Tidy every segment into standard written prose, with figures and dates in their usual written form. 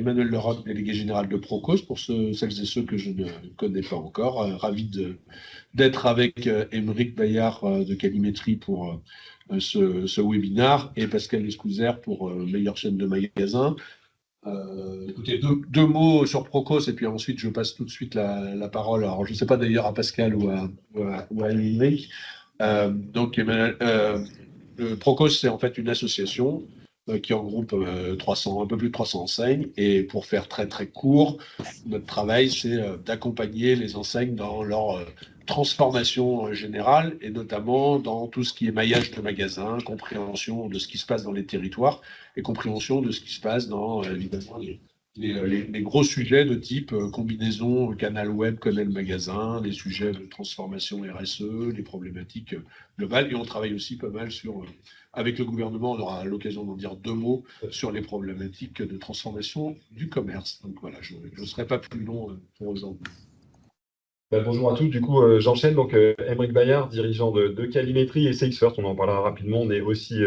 Emmanuel Leroc, délégué général de Procos, pour celles et ceux que je ne connais pas encore. Ravi d'être avec Aymeric Bayard de Calimétrie pour ce webinaire et Pascal Escouzer pour meilleure chaîne de magasins. Écoutez, deux mots sur Procos et puis ensuite je passe tout de suite la parole. Alors je ne sais pas d'ailleurs à Pascal ou à Aymeric. Donc Procos, c'est en fait une association qui regroupe un peu plus de 300 enseignes. Et pour faire très très court, notre travail, c'est d'accompagner les enseignes dans leur transformation générale, et notamment dans tout ce qui est maillage de magasins, compréhension de ce qui se passe dans les territoires, et compréhension de ce qui se passe dans, évidemment, les gros sujets de type combinaison canal web, canal magasin, les sujets de transformation RSE, les problématiques globales. Et on travaille aussi pas mal avec le gouvernement, on aura l'occasion d'en dire deux mots sur les problématiques de transformation du commerce. Donc voilà, je ne serai pas plus long pour aujourd'hui. Bonjour à tous, du coup j'enchaîne. Donc Aymeric Bayard, dirigeant de Calimétrie et Salesforce, on en parlera rapidement. On est aussi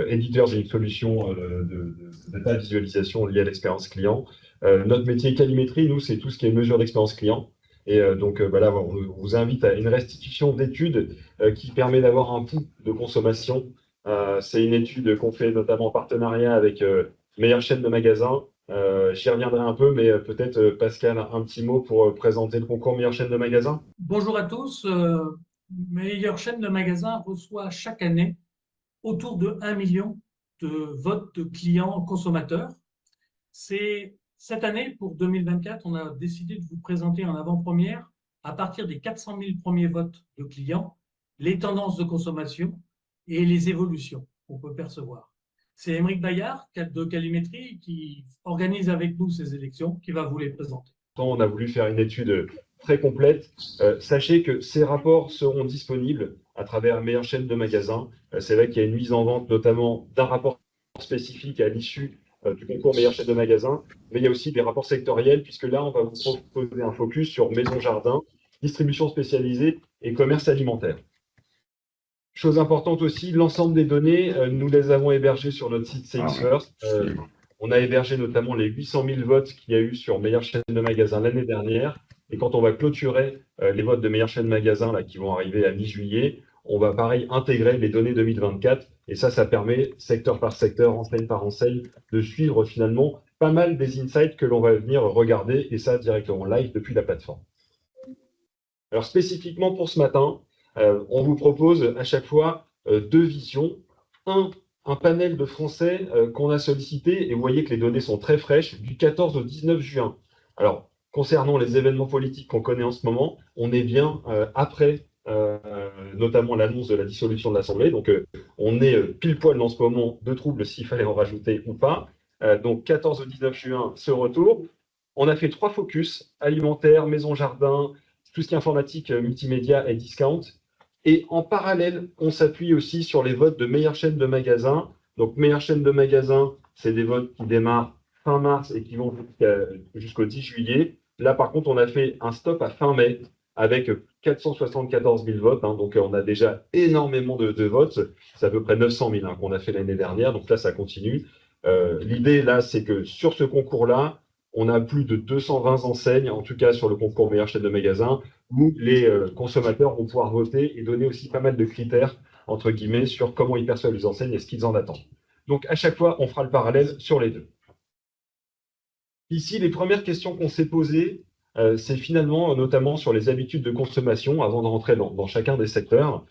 éditeur d'une solution de data visualisation liée à l'expérience client. Notre métier Calimétrie, nous, c'est tout ce qui est mesure d'expérience client. Et donc là, on vous invite à une restitution d'études qui permet d'avoir un pouls de consommation. C'est une étude qu'on fait notamment en partenariat avec Meilleure chaîne de magasins. J'y reviendrai un peu, mais peut-être Pascal, un petit mot pour présenter le concours Meilleure chaîne de magasins. Bonjour à tous. Meilleure chaîne de magasins reçoit chaque année autour de 1 million de votes de clients consommateurs. Cette année, pour 2024, on a décidé de vous présenter en avant-première, à partir des 400 000 premiers votes de clients, les tendances de consommation et les évolutions qu'on peut percevoir. C'est Aymeric Bayard de Calimétrie qui organise avec nous ces élections, qui va vous les présenter. On a voulu faire une étude très complète. Sachez que ces rapports seront disponibles à travers Meilleure chaîne de magasins. C'est vrai qu'il y a une mise en vente notamment d'un rapport spécifique à l'issue du concours Meilleure chaîne de magasins, mais il y a aussi des rapports sectoriels, puisque là, on va vous proposer un focus sur maison jardin, distribution spécialisée et commerce alimentaire. Chose importante aussi, l'ensemble des données, nous les avons hébergées sur notre site Salesforce. On a hébergé notamment les 800 000 votes qu'il y a eu sur Meilleure chaîne de magasins l'année dernière. Et quand on va clôturer les votes de Meilleure chaîne de magasins là, qui vont arriver à mi-juillet, on va pareil intégrer les données 2024. Et ça permet, secteur par secteur, enseigne par enseigne, de suivre finalement pas mal des insights que l'on va venir regarder, et ça directement live depuis la plateforme. Alors spécifiquement pour ce matin, on vous propose à chaque fois deux visions. Un panel de Français qu'on a sollicité, et vous voyez que les données sont très fraîches, du 14 au 19 juin. Alors, concernant les événements politiques qu'on connaît en ce moment, on est bien après notamment l'annonce de la dissolution de l'Assemblée. Donc, on est pile poil dans ce moment de troubles, s'il fallait en rajouter ou pas. Donc, 14 au 19 juin, ce retour. On a fait 3 focus, alimentaire, maison jardin, tout ce qui est informatique, multimédia et discount. Et en parallèle, on s'appuie aussi sur les votes de Meilleure chaîne de magasins. Donc, Meilleure chaîne de magasins, c'est des votes qui démarrent fin mars et qui vont jusqu'au 10 juillet. Là, par contre, on a fait un stop à fin mai avec 474 000 votes. Donc, on a déjà énormément de votes. C'est à peu près 900 000 qu'on a fait l'année dernière. Donc là, ça continue. L'idée, là, c'est que sur ce concours-là, on a plus de 220 enseignes, en tout cas sur le concours Meilleure chaîne de magasins, où les consommateurs vont pouvoir voter et donner aussi pas mal de critères, entre guillemets, sur comment ils perçoivent les enseignes et ce qu'ils en attendent. Donc, à chaque fois, on fera le parallèle sur les deux. Ici, les premières questions qu'on s'est posées, c'est finalement, notamment sur les habitudes de consommation, avant de rentrer dans chacun des secteurs.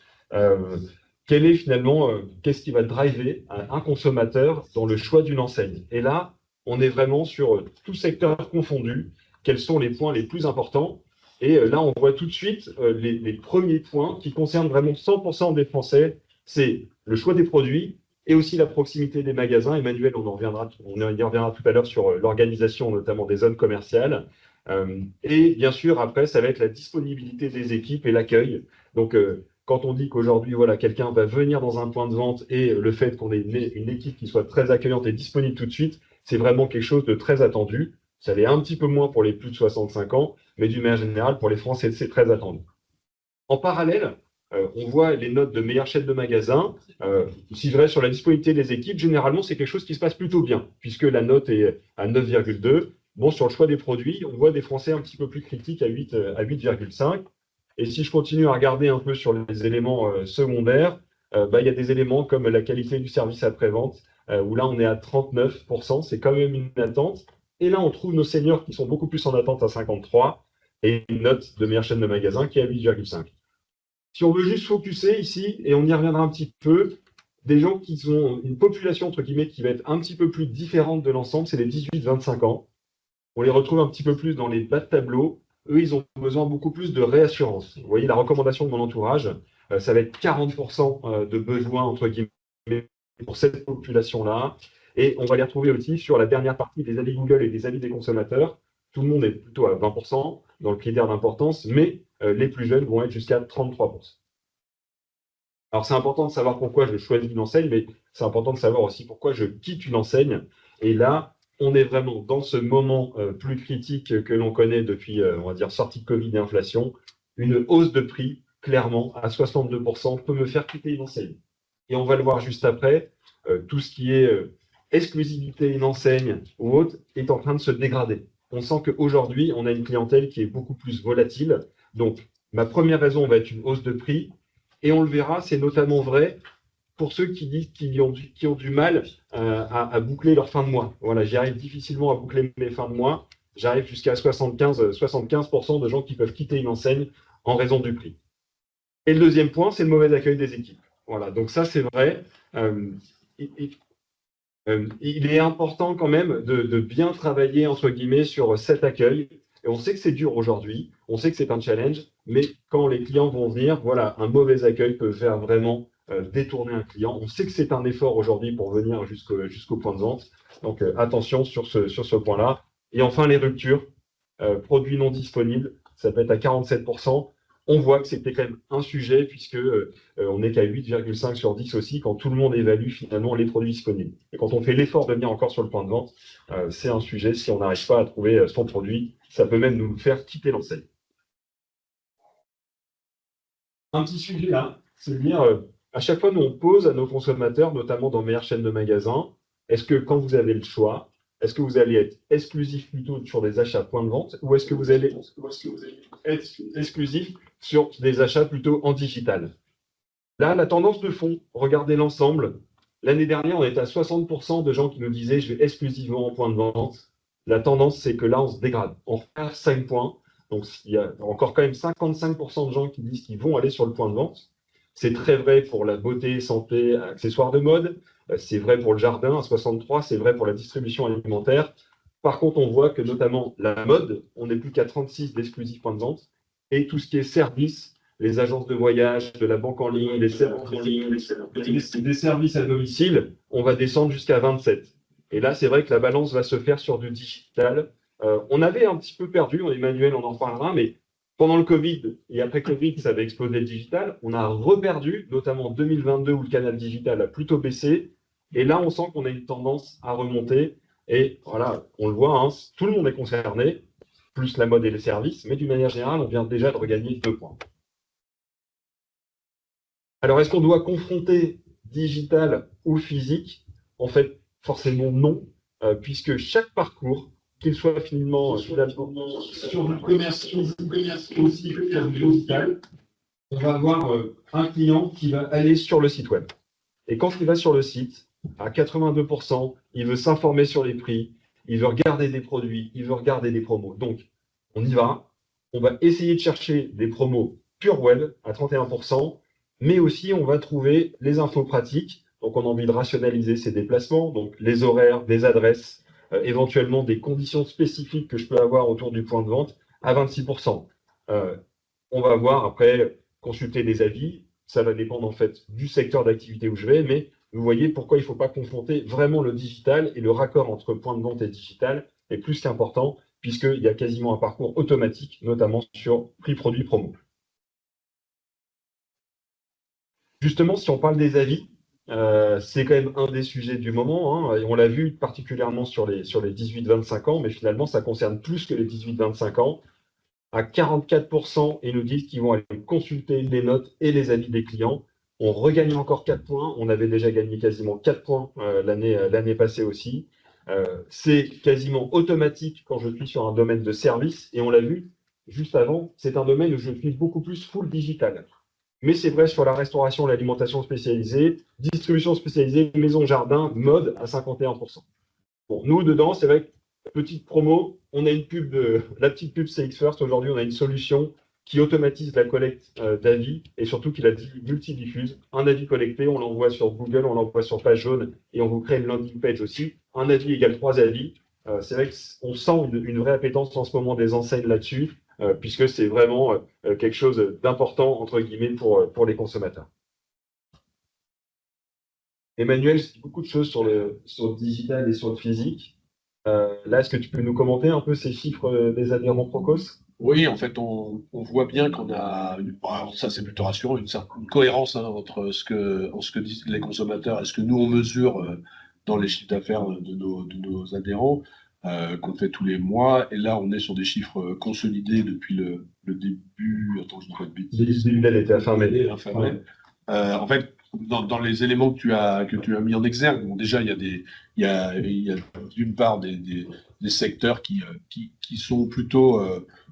Quel est finalement, qu'est-ce qui va driver un consommateur dans le choix d'une enseigne? Et là, on est vraiment sur tout secteur confondu. Quels sont les points les plus importants? Et là, on voit tout de suite les premiers points qui concernent vraiment 100% des Français. C'est le choix des produits et aussi la proximité des magasins. Emmanuel, on y reviendra tout à l'heure sur l'organisation, notamment des zones commerciales. Et bien sûr, après, ça va être la disponibilité des équipes et l'accueil. Donc, quand on dit qu'aujourd'hui, voilà, quelqu'un va venir dans un point de vente et le fait qu'on ait une équipe qui soit très accueillante et disponible tout de suite, c'est vraiment quelque chose de très attendu. Ça l'est un petit peu moins pour les plus de 65 ans, mais d'une manière générale, pour les Français, c'est très attendu. En parallèle, on voit les notes de meilleure chaîne de magasin. Si je reste sur la disponibilité des équipes, généralement, c'est quelque chose qui se passe plutôt bien, puisque la note est à 9,2. Bon, sur le choix des produits, on voit des Français un petit peu plus critiques à 8,5. Et si je continue à regarder un peu sur les éléments secondaires, il y a des éléments comme la qualité du service après-vente, où là, on est à 39%, c'est quand même une attente. Et là, on trouve nos seniors qui sont beaucoup plus en attente à 53, et une note de meilleure chaîne de magasin qui est à 8,5. Si on veut juste focuser ici, et on y reviendra un petit peu, des gens qui ont une population, entre guillemets, qui va être un petit peu plus différente de l'ensemble, c'est les 18-25 ans. On les retrouve un petit peu plus dans les bas de tableau. Eux, ils ont besoin beaucoup plus de réassurance. Vous voyez, la recommandation de mon entourage, ça va être 40% de besoins, entre guillemets, pour cette population-là. Et on va les retrouver aussi sur la dernière partie des avis Google et des avis des consommateurs. Tout le monde est plutôt à 20% dans le critère d'importance, mais les plus jeunes vont être jusqu'à 33%. Alors, c'est important de savoir pourquoi je choisis une enseigne, mais c'est important de savoir aussi pourquoi je quitte une enseigne. Et là, on est vraiment dans ce moment plus critique que l'on connaît depuis, on va dire, sortie de Covid et inflation. Une hausse de prix, clairement, à 62%, peut me faire quitter une enseigne. Et on va le voir juste après, tout ce qui est exclusivité, une enseigne ou autre, est en train de se dégrader. On sent qu'aujourd'hui, on a une clientèle qui est beaucoup plus volatile. Donc, ma première raison va être une hausse de prix. Et on le verra, c'est notamment vrai pour ceux qui disent qu'ils ont du mal à boucler leur fin de mois. Voilà, j'y arrive difficilement à boucler mes fins de mois. J'arrive jusqu'à 75% de gens qui peuvent quitter une enseigne en raison du prix. Et le deuxième point, c'est le mauvais accueil des équipes. Voilà, donc ça, c'est vrai. Il est important quand même de bien travailler, entre guillemets, sur cet accueil. Et on sait que c'est dur aujourd'hui, on sait que c'est un challenge, mais quand les clients vont venir, voilà, un mauvais accueil peut faire vraiment détourner un client. On sait que c'est un effort aujourd'hui pour venir jusqu'au point de vente. Donc attention sur ce point-là. Et enfin, les ruptures, produits non disponibles, ça peut être à 47%. On voit que c'était quand même un sujet puisque on n'est qu'à 8,5 sur 10 aussi quand tout le monde évalue finalement les produits disponibles. Et quand on fait l'effort de venir encore sur le point de vente, c'est un sujet. Si on n'arrive pas à trouver son produit, ça peut même nous faire quitter l'enseigne. Un petit sujet là, c'est de dire, à chaque fois, nous on pose à nos consommateurs, notamment dans meilleure chaîne de magasins, est-ce que quand vous avez le choix, est-ce que vous allez être exclusif plutôt sur des achats point de vente ou est-ce que vous allez être exclusif sur des achats plutôt en digital? Là, la tendance de fond, regardez l'ensemble. L'année dernière, on était à 60% de gens qui nous disaient je vais exclusivement en point de vente. La tendance, c'est que là, on se dégrade. On perd 5 points. Donc, il y a encore quand même 55% de gens qui disent qu'ils vont aller sur le point de vente. C'est très vrai pour la beauté, santé, accessoires de mode. C'est vrai pour le jardin à 63, c'est vrai pour la distribution alimentaire. Par contre, on voit que notamment la mode, on n'est plus qu'à 36 d'exclusifs points de vente. Et tout ce qui est service, les agences de voyage, de la banque en ligne, les services à domicile, on va descendre jusqu'à 27. Et là, c'est vrai que la balance va se faire sur du digital. On avait un petit peu perdu, Emmanuel, on en parlera, mais pendant le Covid et après Covid, ça avait explosé le digital. On a reperdu, notamment en 2022 où le canal digital a plutôt baissé. Et là, on sent qu'on a une tendance à remonter. Et voilà, on le voit, hein, tout le monde est concerné, plus la mode et les services, mais d'une manière générale, on vient déjà de regagner 2 points. Alors, est-ce qu'on doit confronter digital ou physique? En fait, forcément non, puisque chaque parcours, qu'il soit finalement sur du commerce physique aussi sur du digital, on va avoir un client qui va aller sur le site web. Et quand il va sur le site, à 82%, il veut s'informer sur les prix, il veut regarder des produits, il veut regarder des promos. Donc, on y va. On va essayer de chercher des promos pure web à 31%, mais aussi on va trouver les infos pratiques. Donc, on a envie de rationaliser ses déplacements, donc les horaires, des adresses, éventuellement des conditions spécifiques que je peux avoir autour du point de vente à 26%. On va voir après, consulter des avis. Ça va dépendre en fait du secteur d'activité où je vais, mais vous voyez pourquoi il ne faut pas confronter vraiment le digital et le raccord entre point de vente et digital est plus qu'important puisqu'il y a quasiment un parcours automatique, notamment sur prix, produit, promo. Justement, si on parle des avis, c'est quand même un des sujets du moment, hein, et on l'a vu particulièrement sur les 18-25 ans, mais finalement, ça concerne plus que les 18-25 ans. À 44%, ils nous disent qu'ils vont aller consulter les notes et les avis des clients. On regagne encore 4 points. On avait déjà gagné quasiment 4 points l'année passée aussi. C'est quasiment automatique quand je suis sur un domaine de service. Et on l'a vu juste avant, c'est un domaine où je suis beaucoup plus full digital. Mais c'est vrai sur la restauration, l'alimentation spécialisée, distribution spécialisée, maison, jardin, mode à 51%. Bon, nous, dedans, c'est vrai que petite promo, on a une pub la petite pub CX First. Aujourd'hui, on a une solution qui automatise la collecte d'avis et surtout qui la multidiffuse. Un avis collecté, on l'envoie sur Google, on l'envoie sur page jaune et on vous crée une landing page aussi. Un avis égale 3 avis. C'est vrai qu'on sent une vraie appétence en ce moment des enseignes là-dessus, puisque c'est vraiment quelque chose d'important, entre guillemets, pour les consommateurs. Emmanuel, je dis beaucoup de choses sur le digital et sur le physique. Là, est-ce que tu peux nous commenter un peu ces chiffres des adhérents Procos? Oui, en fait, on voit bien qu'on a, alors ça c'est plutôt rassurant, une certaine cohérence entre ce que disent les consommateurs et ce que nous on mesure dans les chiffres d'affaires de nos adhérents, qu'on fait tous les mois. Et là, on est sur des chiffres consolidés depuis le début. Attends, je ne dis pas de bêtises. Début de l'année, était à fin mai. En fait, dans les éléments que tu as mis en exergue, bon, déjà, il y a d'une part des secteurs qui sont plutôt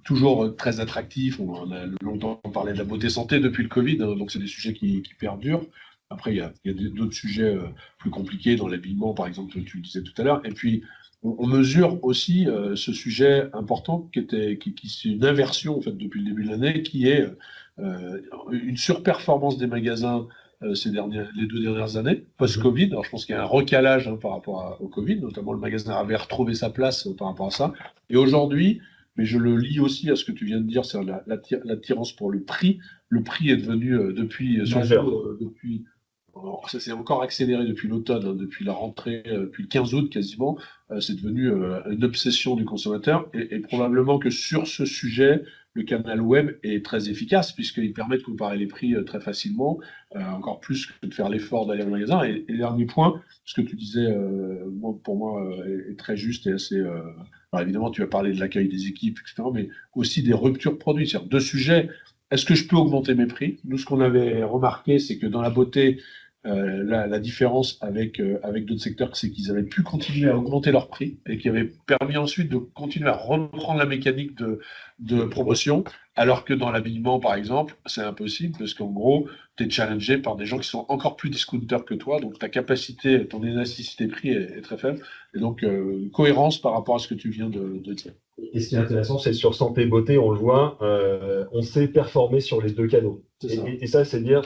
toujours très attractifs. On a longtemps parlé de la beauté santé depuis le Covid, hein, donc c'est des sujets qui perdurent. Après, il y a d'autres sujets plus compliqués dans l'habillement, par exemple, tu le disais tout à l'heure. Et puis, on mesure aussi ce sujet important qui c'est une inversion en fait depuis le début de l'année, qui est une surperformance des magasins les 2 dernières années, post-Covid. Alors, je pense qu'il y a un recalage par rapport au Covid, notamment le magasin avait retrouvé sa place par rapport à ça. Et aujourd'hui, mais je le lis aussi à ce que tu viens de dire, c'est l'attirance pour le prix. Le prix est devenu depuis alors, ça s'est encore accéléré depuis l'automne, hein, depuis la rentrée, depuis le 15 août quasiment. C'est devenu une obsession du consommateur et probablement que sur ce sujet, le canal web est très efficace puisqu'il permet de comparer les prix très facilement, encore plus que de faire l'effort d'aller au magasin. Et dernier point, ce que tu disais, pour moi, est très juste et assez. Alors évidemment, tu as parlé de l'accueil des équipes, etc., mais aussi des ruptures produits. C'est-à-dire 2 sujets. Est-ce que je peux augmenter mes prix? Nous, ce qu'on avait remarqué, c'est que dans la beauté, la différence avec d'autres secteurs, c'est qu'ils avaient pu continuer à augmenter leurs prix et qui avaient permis ensuite de continuer à reprendre la mécanique de promotion, alors que dans l'habillement, par exemple, c'est impossible parce qu'en gros, tu es challengé par des gens qui sont encore plus discounters que toi, donc ta capacité, ton élasticité prix est très faible, et donc cohérence par rapport à ce que tu viens de dire. Et ce qui est intéressant, c'est sur santé beauté, on le voit, on sait performer sur les 2 canaux. Et ça, c'est dire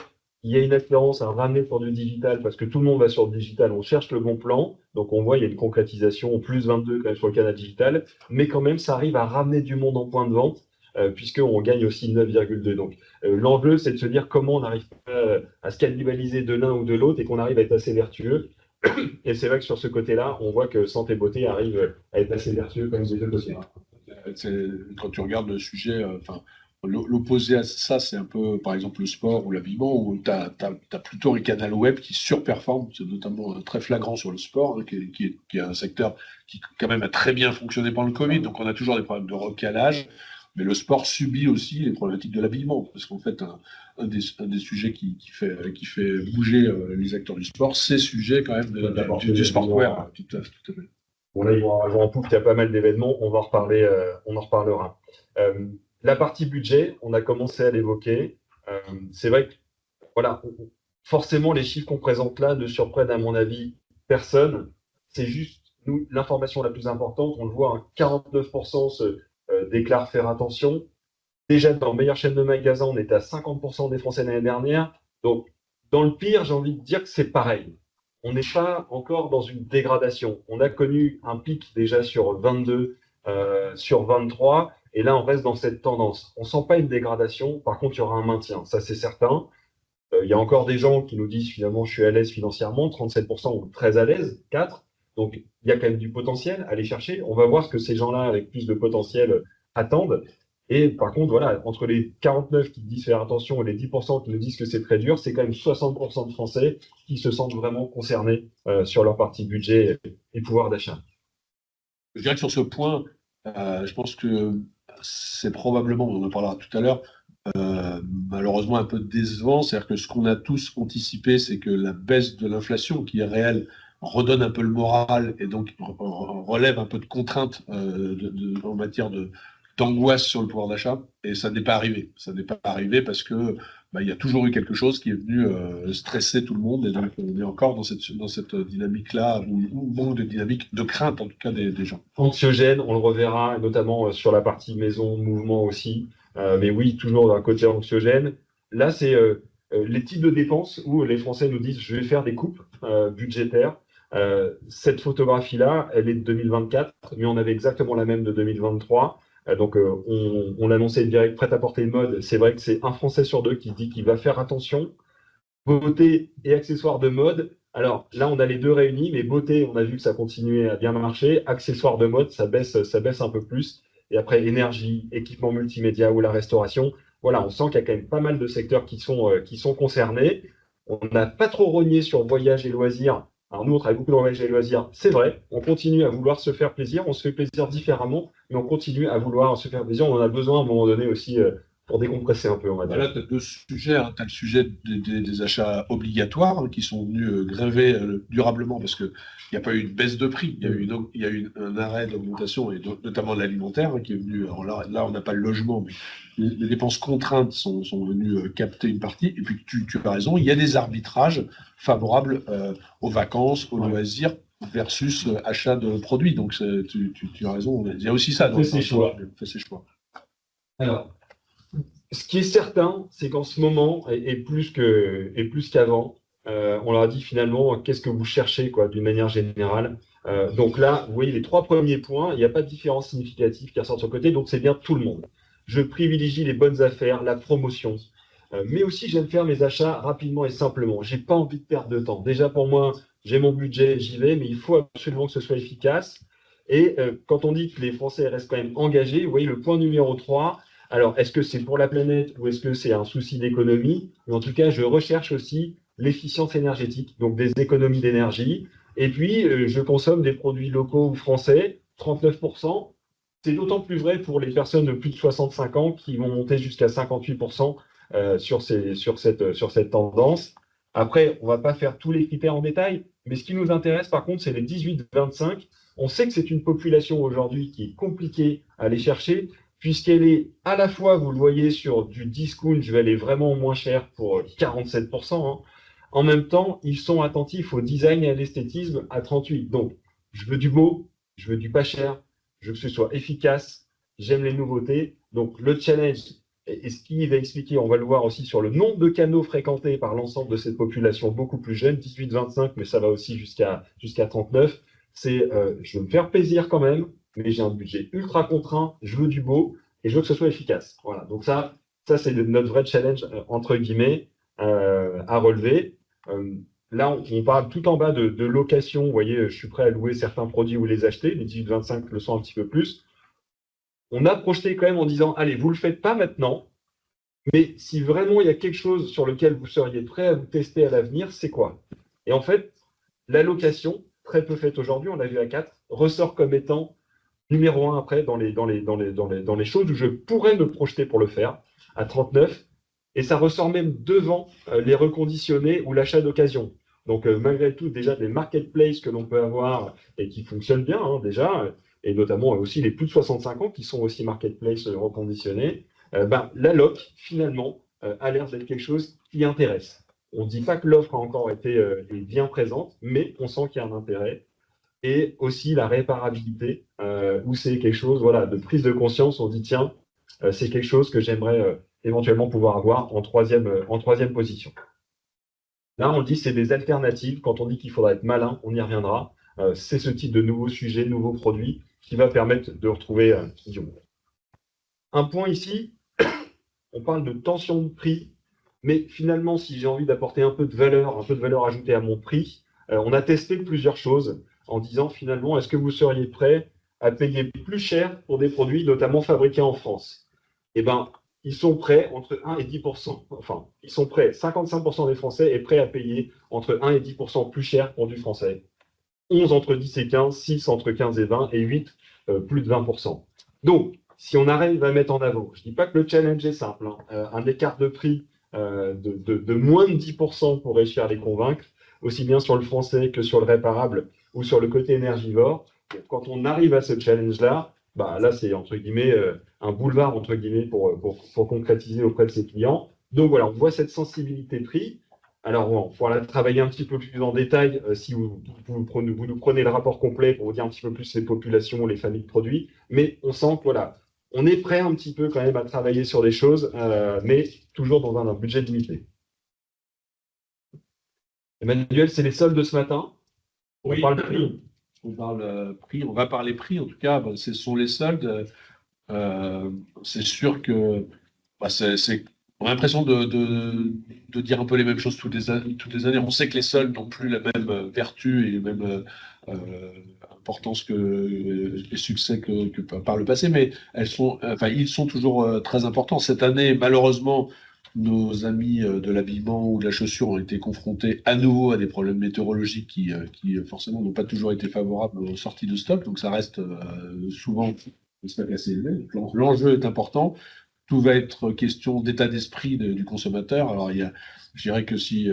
il y a une attirance à ramener sur du digital parce que tout le monde va sur le digital, on cherche le bon plan. Donc on voit il y a une concrétisation au plus 22 quand même sur le canal digital, mais quand même ça arrive à ramener du monde en point de vente puisqu'on gagne aussi 9,2. Donc l'enjeu c'est de se dire comment on arrive à se cannibaliser de l'un ou de l'autre et qu'on arrive à être assez vertueux. Et c'est vrai que sur ce côté-là, on voit que santé beauté arrive à être assez vertueux comme des 2 côtés. Quand tu regardes le sujet, l'opposé à ça, c'est un peu, par exemple, le sport ou l'habillement, où tu as plutôt les canaux web qui surperforment. C'est notamment très flagrant sur le sport, hein, qui est un secteur qui, quand même, a très bien fonctionné pendant le Covid. Donc, on a toujours des problèmes de recalage. Mais le sport subit aussi les problématiques de l'habillement. Parce qu'en fait, un des sujets qui fait bouger les acteurs du sport, c'est sujet quand même du sportwear. Tout à fait. Bon, là, ils vont en poutre, il y a pas mal d'événements, on va en reparler, on en reparlera. La partie budget, on a commencé à l'évoquer. C'est vrai que, voilà, forcément, les chiffres qu'on présente là ne surprennent, à mon avis, personne. C'est juste, nous, l'information la plus importante, on le voit, hein, 49% se déclarent faire attention. Déjà, dans meilleure chaîne de magasins, on était à 50% des Français l'année dernière. Donc, dans le pire, j'ai envie de dire que c'est pareil. On n'est pas encore dans une dégradation. On a connu un pic déjà sur 22, sur 23, et là, on reste dans cette tendance. On sent pas une dégradation, par contre, il y aura un maintien, ça c'est certain. Il y a encore des gens qui nous disent finalement, je suis à l'aise financièrement, 37% ou très à l'aise, 4. Donc, il y a quand même du potentiel à aller chercher. On va voir ce que ces gens-là avec plus de potentiel attendent. Et par contre, voilà, entre les 49 qui disent faire attention et les 10% qui nous disent que c'est très dur, c'est quand même 60% de Français qui se sentent vraiment concernés sur leur partie budget et pouvoir d'achat. Je dirais que sur ce point, je pense que c'est probablement, on en parlera tout à l'heure, malheureusement un peu décevant. C'est-à-dire que ce qu'on a tous anticipé, c'est que la baisse de l'inflation, qui est réelle, redonne un peu le moral et donc relève un peu de contraintes en matière d'angoisse sur le pouvoir d'achat. Et ça n'est pas arrivé. Ça n'est pas arrivé parce que il y a toujours eu quelque chose qui est venu stresser tout le monde. Et donc on est encore dans cette dynamique-là, ou manque de dynamique, de crainte en tout cas des gens. Anxiogène, on le reverra, notamment sur la partie maison, mouvement aussi. Mais oui, toujours d'un côté anxiogène. Là, c'est les types de dépenses où les Français nous disent je vais faire des coupes budgétaires. Cette photographie-là, elle est de 2024, mais on avait exactement la même de 2023. Donc, on l'annonçait direct, prêt-à-porter mode. C'est vrai que c'est un Français sur deux qui dit qu'il va faire attention. Beauté et accessoires de mode. Alors là, on a les deux réunis, mais beauté, on a vu que ça continuait à bien marcher. Accessoires de mode, ça baisse un peu plus. Et après, énergie, équipement multimédia ou la restauration. Voilà, on sent qu'il y a quand même pas mal de secteurs qui sont concernés. On n'a pas trop rogné sur voyage et loisirs. Alors nous, on travaille beaucoup dans le voyage et loisirs. C'est vrai, on continue à vouloir se faire plaisir. On se fait plaisir différemment, mais on continue à vouloir se faire plaisir. On en a besoin à un moment donné aussi pour décompresser un peu, on va dire. Là, tu as deux sujets. Tu as le sujet des achats obligatoires qui sont venus grever durablement parce qu'il n'y a pas eu une baisse de prix. Il y a eu un arrêt d'augmentation, et notamment de l'alimentaire qui est venu. Alors là, on n'a pas le logement, mais les dépenses contraintes sont venues capter une partie. Et puis, tu as raison, il y a des arbitrages favorables aux vacances, aux loisirs versus achat de produits. Donc, tu as raison. Il y a aussi ça. Fais ses choix. Alors, ce qui est certain, c'est qu'en ce moment, et plus qu'avant, on leur a dit finalement, qu'est-ce que vous cherchez, quoi, d'une manière générale. Donc là, vous voyez les trois premiers points, il n'y a pas de différence significative qui ressort sur le côté, donc c'est bien tout le monde. Je privilégie les bonnes affaires, la promotion, mais aussi j'aime faire mes achats rapidement et simplement. J'ai pas envie de perdre de temps. Déjà pour moi, j'ai mon budget, j'y vais, mais il faut absolument que ce soit efficace. Et quand on dit que les Français restent quand même engagés, vous voyez le point numéro 3. Alors, est-ce que c'est pour la planète ou est-ce que c'est un souci d'économie? Mais en tout cas, je recherche aussi l'efficience énergétique, donc des économies d'énergie. Et puis, je consomme des produits locaux ou français, 39%. C'est d'autant plus vrai pour les personnes de plus de 65 ans qui vont monter jusqu'à 58% sur cette tendance. Après, on ne va pas faire tous les critères en détail, mais ce qui nous intéresse, par contre, c'est les 18-25. On sait que c'est une population aujourd'hui qui est compliquée à aller chercher, puisqu'elle est à la fois, vous le voyez, sur du discount, je vais aller vraiment moins cher pour 47%. Hein. En même temps, ils sont attentifs au design et à l'esthétisme à 38%. Donc, je veux du beau, je veux du pas cher, je veux que ce soit efficace, j'aime les nouveautés. Donc, le challenge, et ce qui va expliquer, on va le voir aussi sur le nombre de canaux fréquentés par l'ensemble de cette population beaucoup plus jeune, 18-25, mais ça va aussi jusqu'à 39, c'est je veux me faire plaisir quand même, mais j'ai un budget ultra contraint, je veux du beau et je veux que ce soit efficace. Voilà, donc ça c'est notre vrai challenge, entre guillemets, à relever. Là, on parle tout en bas de location. Vous voyez, je suis prêt à louer certains produits ou les acheter. Les 18-25 le sont un petit peu plus. On a projeté quand même en disant, allez, vous ne le faites pas maintenant, mais si vraiment il y a quelque chose sur lequel vous seriez prêt à vous tester à l'avenir, c'est quoi? Et en fait, la location, très peu faite aujourd'hui, on l'a vu à 4, ressort comme étant numéro 1 après dans les choses où je pourrais me projeter pour le faire, à 39, et ça ressort même devant les reconditionnés ou l'achat d'occasion. Donc malgré tout, déjà des marketplaces que l'on peut avoir et qui fonctionnent bien déjà, et notamment aussi les plus de 65 ans qui sont aussi marketplace reconditionnés, la loc, finalement, a l'air d'être quelque chose qui intéresse. On ne dit pas que l'offre a encore été est bien présente, mais on sent qu'il y a un intérêt. Et aussi la réparabilité, où c'est quelque chose de prise de conscience. On dit, tiens, c'est quelque chose que j'aimerais éventuellement pouvoir avoir en troisième position. Là, on dit c'est des alternatives. Quand on dit qu'il faudra être malin, on y reviendra. C'est ce type de nouveaux sujets, nouveaux produits qui va permettre de retrouver du monde. Un point ici, on parle de tension de prix, mais finalement, si j'ai envie d'apporter un peu de valeur ajoutée à mon prix, on a testé plusieurs choses en disant finalement, est-ce que vous seriez prêt à payer plus cher pour des produits notamment fabriqués en France? Eh bien, ils sont prêts entre 1 et 10%. Enfin, ils sont prêts, 55% des Français est prêt à payer entre 1 et 10% plus cher pour du français. 11 entre 10 et 15, 6 entre 15 et 20 et 8 plus de 20%. Donc, si on arrive à mettre en avant, je ne dis pas que le challenge est simple, hein, un écart de prix de moins de 10% pour réussir à les convaincre, aussi bien sur le français que sur le réparable ou sur le côté énergivore. Quand on arrive à ce challenge-là, bah, là, c'est entre guillemets un boulevard entre guillemets pour concrétiser auprès de ses clients. Donc voilà, on voit cette sensibilité prix. Alors, bon, pour la travailler un petit peu plus en détail, si vous nous prenez le rapport complet pour vous dire un petit peu plus les populations, les familles de produits, mais on sent que voilà, on est prêt un petit peu quand même à travailler sur des choses, mais toujours dans un budget limité. Emmanuel, c'est les soldes de ce matin. Oui. On parle prix. On parle prix, on va parler prix en tout cas, ce sont les soldes. C'est sûr que on a l'impression de dire un peu les mêmes choses toutes les années. On sait que les soldes n'ont plus la même vertu et la même importance que les succès que par le passé, mais ils sont toujours très importants. Cette année, malheureusement, nos amis de l'habillement ou de la chaussure ont été confrontés à nouveau à des problèmes météorologiques qui forcément n'ont pas toujours été favorables aux sorties de stock, donc ça reste souvent un stock assez élevé. L'enjeu est important. Tout va être question d'état d'esprit du consommateur. Alors, je dirais que si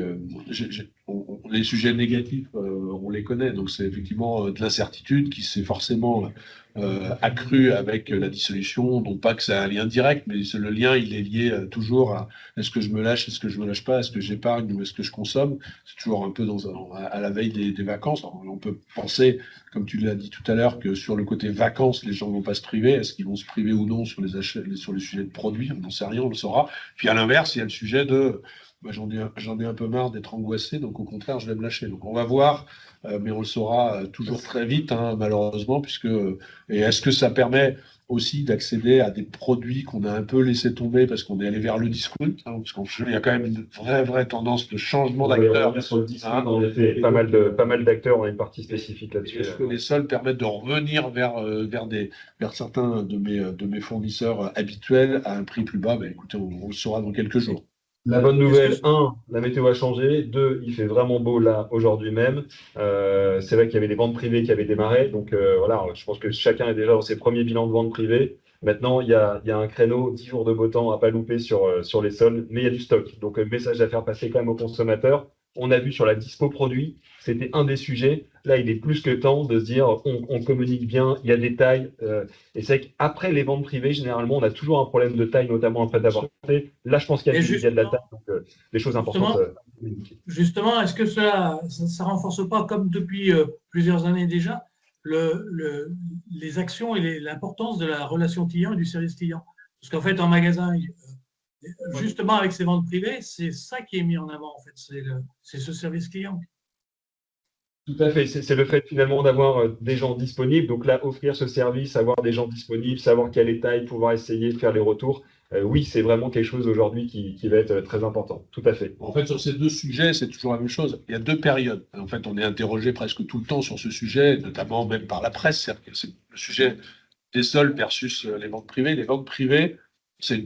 les sujets négatifs, on les connaît. Donc, c'est effectivement de l'incertitude qui s'est forcément accrue avec la dissolution. Non pas que c'est un lien direct, mais le lien, il est lié toujours à est-ce que je me lâche, est-ce que je me lâche pas, est-ce que j'épargne ou est-ce que je consomme. C'est toujours un peu à la veille des vacances. Alors, on peut penser, comme tu l'as dit tout à l'heure, que sur le côté vacances, les gens ne vont pas se priver. Est-ce qu'ils vont se priver ou non sur les achats, sur le sujet de produits? On n'en sait rien, on le saura. Puis à l'inverse, il y a le sujet de j'en ai un peu marre d'être angoissé, donc au contraire, je vais me lâcher. Donc on va voir, mais on le saura toujours très vite, hein, malheureusement, et est-ce que ça permet aussi d'accéder à des produits qu'on a un peu laissé tomber parce qu'on est allé vers le discount, hein, parce qu'il y a quand même une vraie tendance de changement d'acteur. Sur le discount, on a fait pas mal d'acteurs, on a une partie spécifique là-dessus. Est-ce que les soldes permettent de revenir vers certains de mes fournisseurs habituels à un prix plus bas? Écoutez, on le saura dans quelques jours. La bonne nouvelle, la météo a changé. 2, il fait vraiment beau là aujourd'hui même. C'est vrai qu'il y avait des ventes privées qui avaient démarré. Donc voilà, je pense que chacun est déjà dans ses premiers bilans de ventes privées. Maintenant, il y a un créneau, 10 jours de beau temps à pas louper sur les soldes, mais il y a du stock. Donc message à faire passer quand même aux consommateurs. On a vu sur la dispo produit, c'était un des sujets. Là, il est plus que temps de se dire on communique bien, il y a des tailles. Et c'est vrai qu'après les ventes privées, généralement, on a toujours un problème de taille, notamment après d'avoir fait. Là, je pense qu'il y a de la taille, donc des choses importantes. Justement, est-ce que ça renforce pas, comme depuis plusieurs années déjà, les actions et l'importance de la relation client et du service client? Parce qu'en fait, en magasin, justement avec ces ventes privées, c'est ça qui est mis en avant, en fait, c'est ce service client. Tout à fait, c'est le fait finalement d'avoir des gens disponibles. Donc là, offrir ce service, avoir des gens disponibles, savoir quelle est taille, pouvoir essayer de faire les retours. Oui, c'est vraiment quelque chose aujourd'hui qui va être très important. Tout à fait. En fait, sur ces deux sujets, c'est toujours la même chose. Il y a deux périodes. En fait, on est interrogé presque tout le temps sur ce sujet, notamment même par la presse. C'est le sujet des soldes versus les ventes privées. Les ventes privées, c'est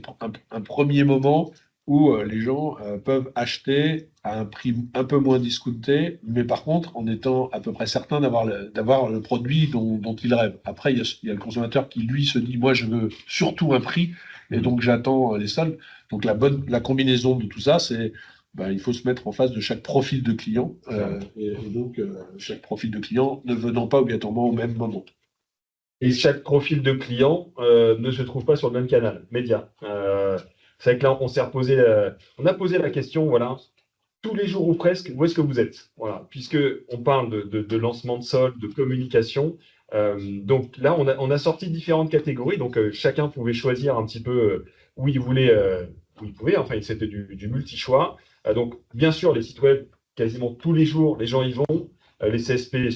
un premier moment où les gens peuvent acheter à un prix un peu moins discounté, mais par contre en étant à peu près certain d'avoir le produit dont il rêve. Après, il y a le consommateur qui, lui, se dit, moi, je veux surtout un prix, et donc j'attends les soldes. Donc la combinaison de tout ça, c'est il faut se mettre en face de chaque profil de client, et donc chaque profil de client ne venant pas obligatoirement au même moment. Et chaque profil de client ne se trouve pas sur le même canal média. C'est vrai que là, on a posé la question, voilà, tous les jours ou presque, où est-ce que vous êtes? Voilà, puisque on parle de lancement de soldes, de communication. Donc là, on a sorti différentes catégories. Donc chacun pouvait choisir un petit peu où il voulait, où il pouvait. Enfin, c'était du multi-choix. Donc bien sûr, les sites web, quasiment tous les jours, les gens y vont. Les CSP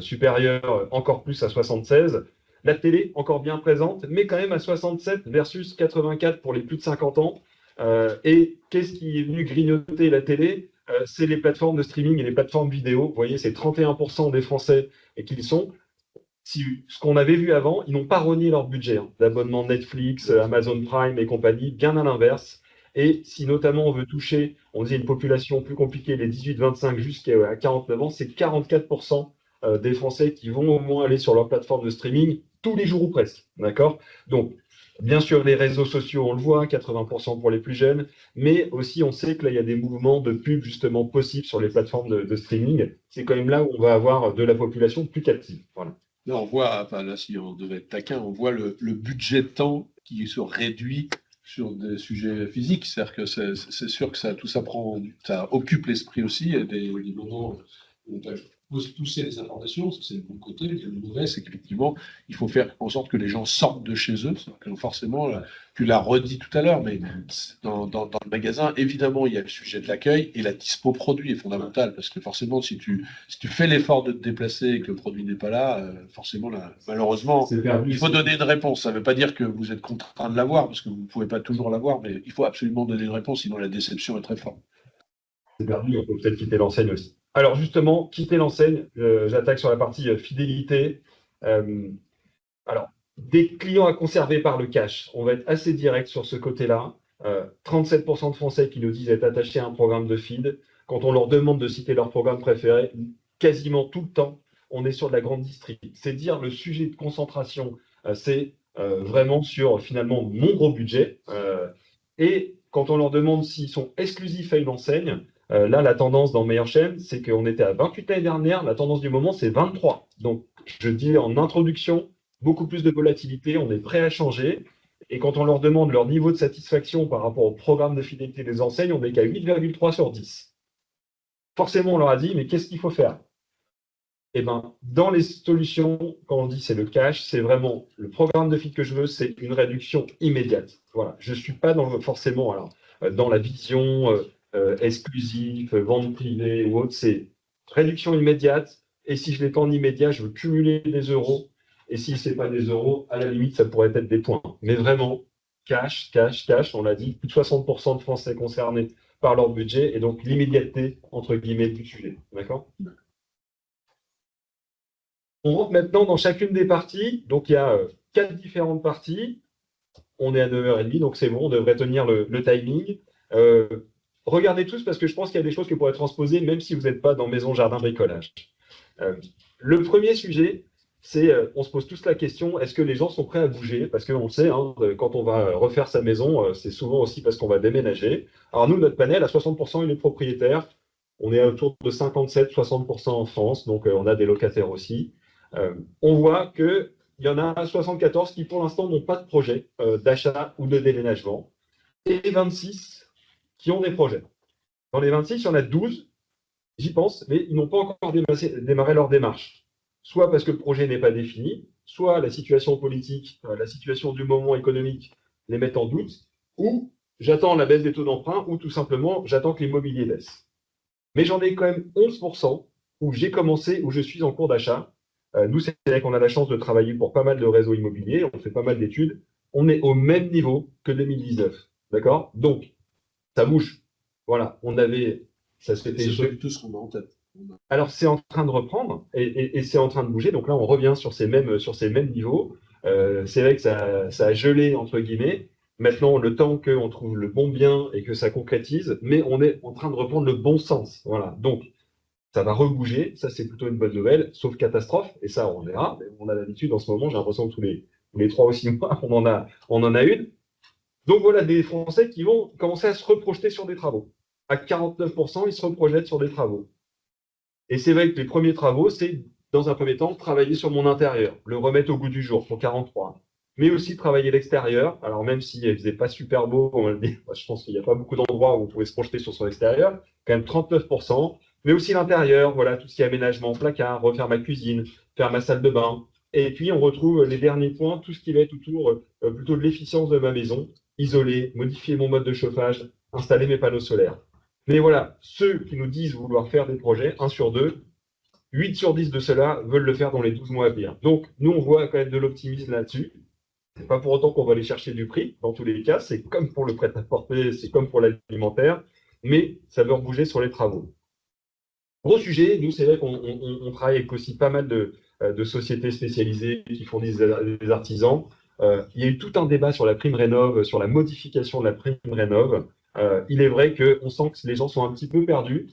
supérieurs, encore plus à 76. La télé, encore bien présente, mais quand même à 67 versus 84 pour les plus de 50 ans. Et qu'est-ce qui est venu grignoter la télé? C'est les plateformes de streaming et les plateformes vidéo. Vous voyez, c'est 31% des Français qui le sont. Ce qu'on avait vu avant, ils n'ont pas renié leur budget d'abonnement Netflix, Amazon Prime et compagnie, bien à l'inverse. Et si notamment on veut toucher, on dit une population plus compliquée, les 18-25 jusqu'à 49 ans, c'est 44% des Français qui vont au moins aller sur leur plateforme de streaming tous les jours ou presque. D'accord? Donc, Bien sûr, les réseaux sociaux, on le voit, 80% pour les plus jeunes, mais aussi on sait que là, il y a des mouvements de pub justement possibles sur les plateformes de streaming. C'est quand même là où on va avoir de la population plus captive. Voilà. Là, on voit, enfin là, si on devait être taquin, on voit le budget de temps qui se réduit sur des sujets physiques. C'est-à-dire que c'est sûr que tout ça ça occupe l'esprit aussi. Il y a des moments où on peut pousser les informations, c'est le bon côté. Le mauvais, c'est qu'effectivement, il faut faire en sorte que les gens sortent de chez eux. Que forcément, tu l'as redit tout à l'heure, mais dans le magasin, évidemment, il y a le sujet de l'accueil et la dispo produit est fondamentale parce que forcément, si tu fais l'effort de te déplacer et que le produit n'est pas là, forcément, là, malheureusement, il faut donner une réponse. Ça ne veut pas dire que vous êtes contraint de l'avoir parce que vous ne pouvez pas toujours l'avoir, mais il faut absolument donner une réponse, sinon la déception est très forte. C'est perdu, on peut peut-être quitter l'enseigne aussi. Alors justement, quitter l'enseigne, j'attaque sur la partie fidélité. Alors, des clients à conserver par le cash, on va être assez direct sur ce côté-là. 37% de Français qui nous disent être attachés à un programme de feed. Quand on leur demande de citer leur programme préféré, quasiment tout le temps, on est sur de la grande distri. C'est dire le sujet de concentration, c'est vraiment sur finalement mon gros budget. Et quand on leur demande s'ils sont exclusifs à une enseigne, là, la tendance dans Meilleure Chaîne, c'est qu'on était à 28 l'année dernière. La tendance du moment, c'est 23. Donc, je dis en introduction, beaucoup plus de volatilité, on est prêt à changer. Et quand on leur demande leur niveau de satisfaction par rapport au programme de fidélité des enseignes, on n'est qu'à 8,3 sur 10. Forcément, on leur a dit, mais qu'est-ce qu'il faut faire? Eh bien, dans les solutions, quand on dit c'est le cash, c'est vraiment le programme de feed que je veux, c'est une réduction immédiate. Voilà. Je ne suis pas forcément dans la vision exclusive, vente privée ou autre, c'est réduction immédiate. Et si je ne l'ai pas en immédiat, je veux cumuler des euros. Et si ce n'est pas des euros, à la limite, ça pourrait être des points. Mais vraiment, cash, cash, cash, on l'a dit, plus de 60% de Français concernés par leur budget, et donc l'immédiateté, entre guillemets, du sujet. D'accord? On rentre maintenant dans chacune des parties. Donc, il y a 4 différentes parties. On est à 9h30, donc c'est bon, on devrait tenir le timing. Regardez tous parce que je pense qu'il y a des choses qui pourraient être transposées même si vous n'êtes pas dans maison, jardin, bricolage. Le premier sujet, c'est on se pose tous la question, est-ce que les gens sont prêts à bouger? Parce qu'on le sait, hein, quand on va refaire sa maison, c'est souvent aussi parce qu'on va déménager. Alors nous, notre panel, à 60%, il est propriétaire. On est autour de 57-60% en France, donc on a des locataires aussi. On voit qu'il y en a 74 qui, pour l'instant, n'ont pas de projet d'achat ou de déménagement, et 26 qui ont des projets. Dans les 26, il y en a 12, j'y pense, mais ils n'ont pas encore démarré leur démarche. Soit parce que le projet n'est pas défini, soit la situation politique, la situation du moment économique les met en doute, ou j'attends la baisse des taux d'emprunt, ou tout simplement, j'attends que l'immobilier baisse. Mais j'en ai quand même 11% où j'ai commencé, où je suis en cours d'achat. Nous, c'est vrai qu'on a la chance de travailler pour pas mal de réseaux immobiliers, on fait pas mal d'études. On est au même niveau que 2019. D'accord? Donc, ça bouge. Voilà, ça se fait. C'est pas du tout ce qu'on a en tête. Alors, c'est en train de reprendre et c'est en train de bouger. Donc là, on revient sur ces mêmes niveaux. C'est vrai que ça a gelé, entre guillemets. Maintenant, le temps qu'on trouve le bon bien et que ça concrétise, mais on est en train de reprendre le bon sens. Voilà. Donc, ça va rebouger, ça c'est plutôt une bonne nouvelle, sauf catastrophe, et ça on verra. On a l'habitude en ce moment, j'ai l'impression que tous les 3 ou 6 mois, on en a une. Donc voilà des Français qui vont commencer à se reprojeter sur des travaux. À 49%, ils se reprojettent sur des travaux. Et c'est vrai que les premiers travaux, c'est dans un premier temps travailler sur mon intérieur, le remettre au goût du jour pour 43. Mais aussi travailler l'extérieur. Alors même s'il ne faisait pas super beau, on va le dire, je pense qu'il n'y a pas beaucoup d'endroits où on pouvait se projeter sur son extérieur, quand même 39%. Mais aussi l'intérieur, voilà, tout ce qui est aménagement, placard, refaire ma cuisine, faire ma salle de bain. Et puis, on retrouve les derniers points, tout ce qui va être autour plutôt de l'efficience de ma maison, isoler, modifier mon mode de chauffage, installer mes panneaux solaires. Mais voilà, ceux qui nous disent vouloir faire des projets, 1 sur 2, 8 sur 10 de ceux-là veulent le faire dans les 12 mois à venir. Donc, nous, on voit quand même de l'optimisme là-dessus. C'est pas pour autant qu'on va aller chercher du prix. Dans tous les cas, c'est comme pour le prêt-à-porter, c'est comme pour l'alimentaire, mais ça veut rebouger sur les travaux. Gros sujet, nous, c'est vrai qu'on travaille avec aussi pas mal de sociétés spécialisées qui fournissent des artisans. Il y a eu tout un débat sur la prime rénov', sur la modification de la prime rénov'. Il est vrai qu'on sent que les gens sont un petit peu perdus.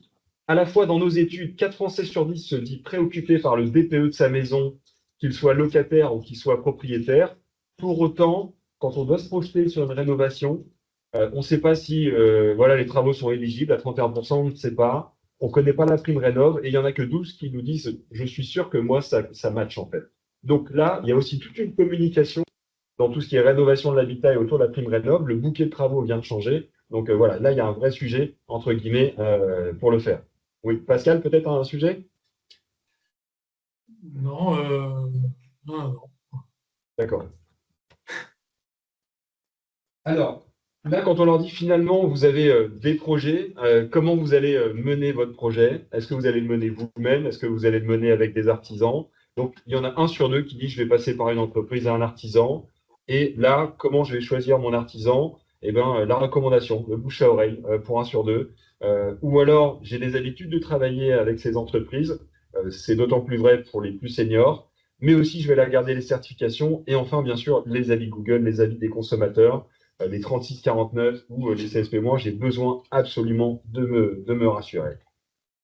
À la fois dans nos études, 4 Français sur 10 se disent préoccupés par le DPE de sa maison, qu'il soit locataire ou qu'il soit propriétaire. Pour autant, quand on doit se projeter sur une rénovation, on ne sait pas si voilà, les travaux sont éligibles à 31%, on ne sait pas. On ne connaît pas la prime rénov et il n'y en a que 12 qui nous disent je suis sûr que moi, ça match en fait. Donc là, il y a aussi toute une communication dans tout ce qui est rénovation de l'habitat et autour de la prime rénov. Le bouquet de travaux vient de changer. Donc voilà, là, il y a un vrai sujet, entre guillemets, pour le faire. Oui, Pascal, peut-être un sujet? Non, non. D'accord. Alors, là, quand on leur dit finalement, vous avez des projets, comment vous allez mener votre projet? Est-ce que vous allez le mener vous-même? Est-ce que vous allez le mener avec des artisans? Donc, il y en a un sur deux qui dit, je vais passer par une entreprise et un artisan. Et là, comment je vais choisir mon artisan? Eh bien, la recommandation, le bouche à oreille, pour un sur deux. Ou alors, j'ai des habitudes de travailler avec ces entreprises. C'est d'autant plus vrai pour les plus seniors. Mais aussi, je vais la regarder les certifications. Et enfin, bien sûr, les avis Google, les avis des consommateurs les 36-49 ou les CSP-, j'ai besoin absolument de me rassurer.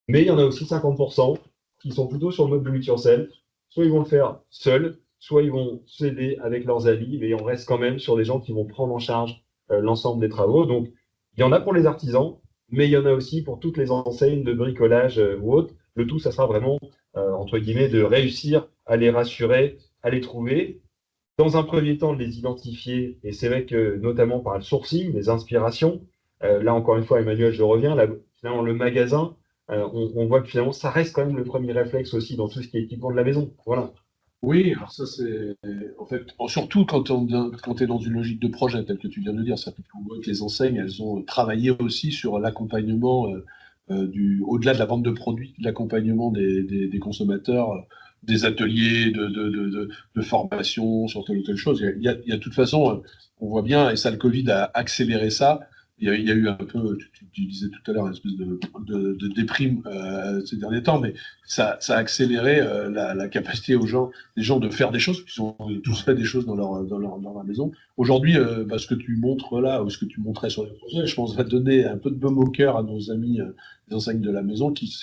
Mais il y en a aussi 50% qui sont plutôt sur le mode do it yourself. Soit ils vont le faire seuls, soit ils vont s'aider avec leurs avis, mais on reste quand même sur des gens qui vont prendre en charge l'ensemble des travaux. Donc, il y en a pour les artisans, mais il y en a aussi pour toutes les enseignes de bricolage ou autres. Le tout, ça sera vraiment, entre guillemets, de réussir à les rassurer, à les trouver dans un premier temps, de les identifier, et c'est vrai que notamment par le sourcing, les inspirations, là encore une fois, Emmanuel, je reviens, là, finalement, le magasin, on voit que finalement, ça reste quand même le premier réflexe aussi dans tout ce qui est équipement de la maison. Voilà. Oui, alors ça c'est en fait surtout quand tu es dans une logique de projet tel que tu viens de dire, ça fait qu'on voit que les enseignes elles ont travaillé aussi sur l'accompagnement au-delà de la vente de produits, de l'accompagnement des consommateurs, des ateliers de formation sur telle ou telle chose. Il y a de toute façon, on voit bien, et ça le Covid a accéléré ça. Il y a eu un peu, tu disais tout à l'heure, une espèce de déprime ces derniers temps, mais ça a accéléré la capacité des gens de faire des choses, puisqu'ils ont tous fait des choses dans leur maison. Aujourd'hui, ce que tu montres là, ou ce que tu montrais sur les projets, je pense, va donner un peu de baume au cœur à nos amis des enseignes de la maison qui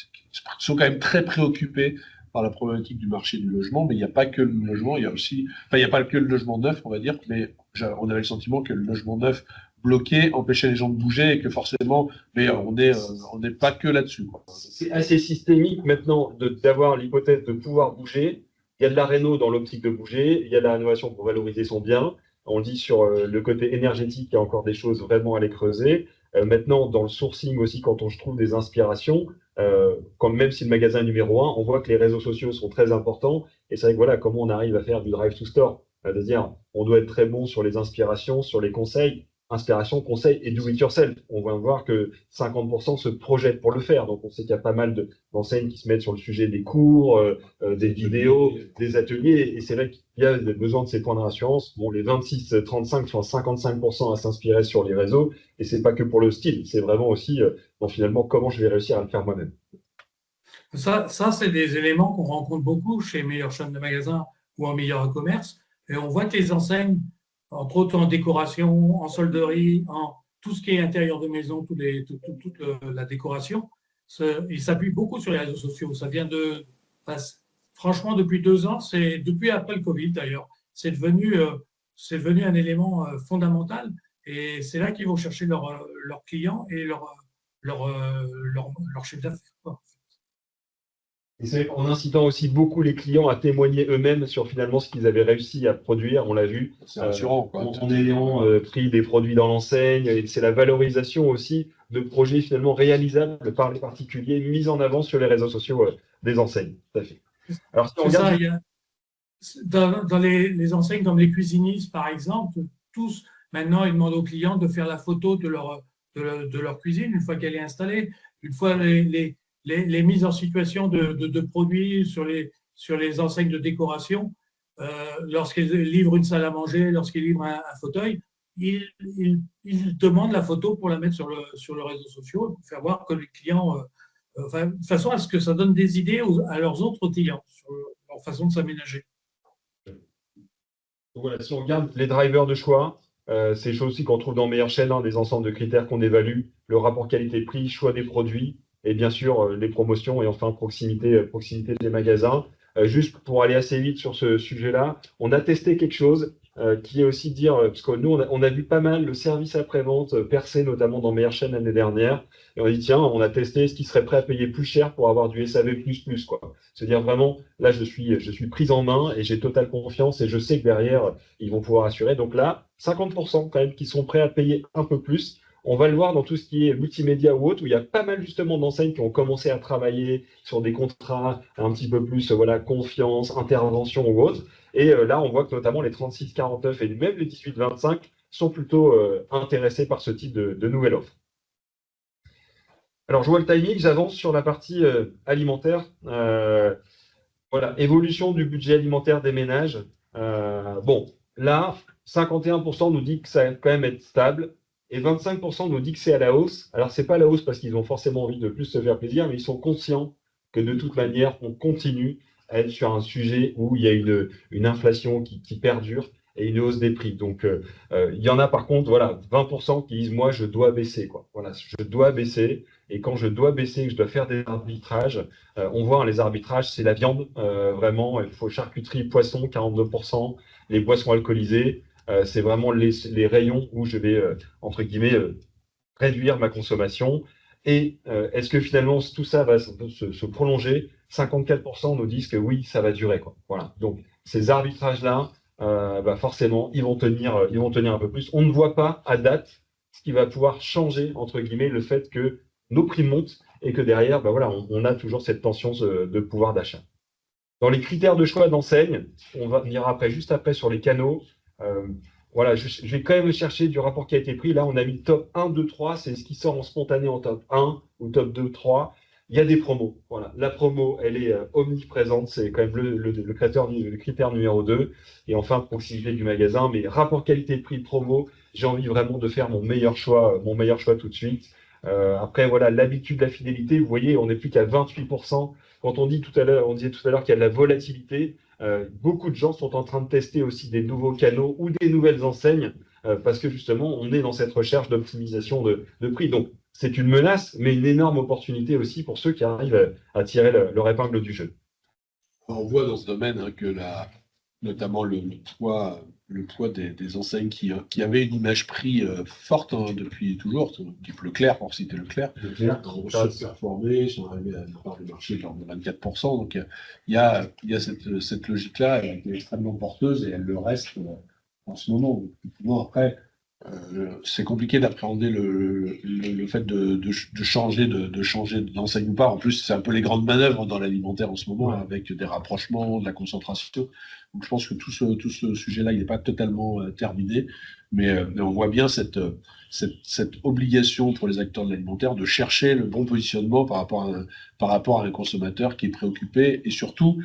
sont quand même très préoccupés par la problématique du marché du logement, mais il n'y a pas que le logement, il y a aussi, enfin, il n'y a pas que le logement neuf, on va dire, mais on avait le sentiment que le logement neuf bloqué empêchait les gens de bouger et que forcément, mais on n'est pas que là-dessus. C'est assez systémique maintenant d'avoir l'hypothèse de pouvoir bouger. Il y a de la réno dans l'optique de bouger, il y a de la rénovation pour valoriser son bien. On le dit sur le côté énergétique, il y a encore des choses vraiment à aller creuser. Maintenant, dans le sourcing aussi, quand je trouve des inspirations, même si le magasin est numéro un, on voit que les réseaux sociaux sont très importants. Et c'est vrai que voilà, comment on arrive à faire du drive to store, c'est-à-dire on doit être très bon sur les inspirations, sur les conseils. Inspiration, conseil et do it yourself. On va voir que 50% se projettent pour le faire. Donc, on sait qu'il y a pas mal d'enseignes qui se mettent sur le sujet des cours, des vidéos, des ateliers. Et c'est vrai qu'il y a besoin de ces points de rassurance. Bon, les 26-35 sont à 55% à s'inspirer sur les réseaux. Et c'est pas que pour le style. C'est vraiment aussi, finalement, comment je vais réussir à le faire moi-même. Ça c'est des éléments qu'on rencontre beaucoup chez meilleures chaînes de magasins ou en meilleur e-commerce. Et on voit que les enseignes, entre autres en décoration, en solderie, en tout ce qui est intérieur de maison, toute la décoration, ils s'appuient beaucoup sur les réseaux sociaux. Ça vient franchement, depuis 2 ans, c'est depuis après le Covid d'ailleurs, c'est devenu un élément fondamental. Et c'est là qu'ils vont chercher leurs clients et leur chiffre d'affaires. Et c'est en incitant aussi beaucoup les clients à témoigner eux-mêmes sur finalement ce qu'ils avaient réussi à produire, on l'a vu, c'est rassurant, en ayant pris des produits dans l'enseigne, et c'est la valorisation aussi de projets finalement réalisables par les particuliers, mis en avant sur les réseaux sociaux des enseignes. Tout à fait. Alors, si on regarde... dans les enseignes comme les cuisinistes, par exemple, tous, maintenant, ils demandent aux clients de faire la photo de leur cuisine une fois qu'elle est installée, une fois les mises en situation de produits sur les enseignes de décoration, lorsqu'ils livrent une salle à manger, lorsqu'ils livrent un fauteuil, ils demandent la photo pour la mettre sur le réseau social, pour faire voir que les clients, de façon à ce que ça donne des idées à leurs autres clients sur leur façon de s'aménager. Voilà, si on regarde les drivers de choix, c'est des choses aussi qu'on trouve dans Meilleure Chaîne, des ensembles de critères qu'on évalue, le rapport qualité-prix, choix des produits, et bien sûr les promotions et enfin proximité des magasins. Juste pour aller assez vite sur ce sujet-là, on a testé quelque chose qui est aussi de dire, parce que nous, on a vu pas mal le service après-vente percer, notamment dans Meilleure Chaîne l'année dernière, et on dit, tiens, on a testé ce qui serait prêt à payer plus cher pour avoir du SAV++, quoi. C'est-à-dire vraiment, là, je suis prise en main et j'ai totale confiance et je sais que derrière, ils vont pouvoir assurer. Donc là, 50% quand même qui sont prêts à payer un peu plus. On va le voir dans tout ce qui est multimédia ou autre, où il y a pas mal justement d'enseignes qui ont commencé à travailler sur des contrats un petit peu plus, voilà, confiance, intervention ou autre. Et là, on voit que notamment les 36-49 et même les 18-25 sont plutôt intéressés par ce type de nouvelle offre. Alors, je vois le timing, j'avance sur la partie alimentaire. Voilà, évolution du budget alimentaire des ménages. Bon, là, 51% nous dit que ça va quand même être stable et 25% nous dit que c'est à la hausse. Alors, c'est pas la hausse parce qu'ils ont forcément envie de plus se faire plaisir, mais ils sont conscients que de toute manière, on continue à être sur un sujet où il y a une inflation qui perdure et une hausse des prix. Donc, il y en a par contre, voilà, 20% qui disent, moi, je dois baisser, quoi. Voilà, je dois baisser. Et quand je dois baisser, que je dois faire des arbitrages, on voit, hein, les arbitrages, c'est la viande, vraiment. Il faut charcuterie, poisson, 42%, les boissons alcoolisées. C'est vraiment les rayons où je vais, entre guillemets, réduire ma consommation. Et est-ce que finalement tout ça va se prolonger? 54% nous disent que oui, ça va durer, quoi. Voilà. Donc ces arbitrages-là, forcément, ils vont tenir un peu plus. On ne voit pas à date ce qui va pouvoir changer, entre guillemets, le fait que nos prix montent et que derrière, voilà, on a toujours cette tension de pouvoir d'achat. Dans les critères de choix d'enseigne, on va venir juste après sur les canaux. Voilà, je vais quand même chercher du rapport qui a été pris. Là, on a mis top 1, 2, 3. C'est ce qui sort en spontané en top 1 ou top 2, 3. Il y a des promos. Voilà, la promo, elle est omniprésente. C'est quand même le critère numéro 2. Et enfin, proximité du magasin. Mais rapport qualité-prix promo, j'ai envie vraiment de faire mon meilleur choix tout de suite. Après, voilà, l'habitude, la fidélité. Vous voyez, on n'est plus qu'à 28%. Quand on disait tout à l'heure qu'il y a de la volatilité, beaucoup de gens sont en train de tester aussi des nouveaux canaux ou des nouvelles enseignes parce que justement, on est dans cette recherche d'optimisation de prix. Donc, c'est une menace, mais une énorme opportunité aussi pour ceux qui arrivent à tirer leur épingle du jeu. On voit dans ce domaine, hein, que notamment le poids des enseignes qui avaient une image prix forte, hein, depuis toujours, type Leclerc, pour citer Leclerc, ont surperformé, sont arrivés à une part du marché de l'ordre de 24%. Donc il y a cette logique-là, elle est extrêmement porteuse et elle le reste en ce moment. Effectivement, après, c'est compliqué d'appréhender le fait de changer d'enseigne ou pas. En plus, c'est un peu les grandes manœuvres dans l'alimentaire en ce moment, avec des rapprochements, de la concentration. Donc, je pense que tout ce sujet-là, il n'est pas totalement terminé, mais on voit bien cette obligation pour les acteurs de l'alimentaire de chercher le bon positionnement par rapport à un consommateur qui est préoccupé et surtout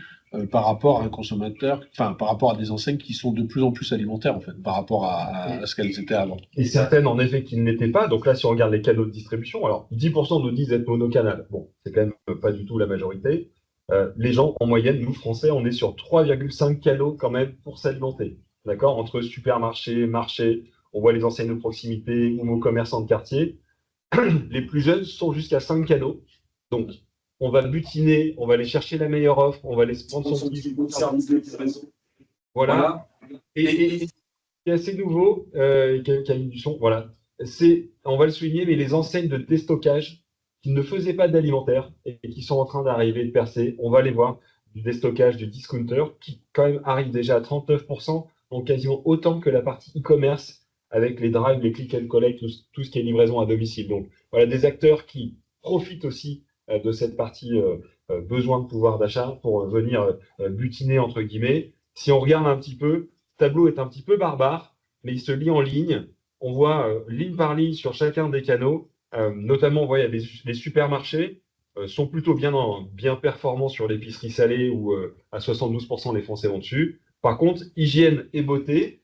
par rapport à un consommateur, enfin par rapport à des enseignes qui sont de plus en plus alimentaires en fait, par rapport à ce qu'elles étaient avant. Et certaines en effet qui ne l'étaient pas. Donc là, si on regarde les canaux de distribution, alors 10% nous disent être monocanal. Bon, c'est quand même pas du tout la majorité. Les gens, en moyenne, nous Français, on est sur 3,5 canaux quand même pour s'alimenter. D'accord? Entre supermarché, marché, on voit les enseignes de proximité ou nos commerçants de quartier. Les plus jeunes sont jusqu'à 5 canaux. Donc, on va butiner, on va aller chercher la meilleure offre, on va aller se prendre son petit service. Voilà. Et c'est assez nouveau, qui a mis du son. Voilà. On va le souligner, mais les enseignes de déstockage qui ne faisaient pas d'alimentaire et qui sont en train d'arriver, de percer, on va les voir, du déstockage, du discounter, qui quand même arrive déjà à 39%, donc quasiment autant que la partie e-commerce avec les drives, les click and collect, tout ce qui est livraison à domicile. Donc voilà, des acteurs qui profitent aussi de cette partie besoin de pouvoir d'achat pour venir butiner entre guillemets. Si on regarde un petit peu, le tableau est un petit peu barbare, mais il se lit en ligne. On voit ligne par ligne sur chacun des canaux. Notamment, on voit les supermarchés sont plutôt bien performants sur l'épicerie salée où à 72% les Français vont dessus. Par contre, hygiène et beauté,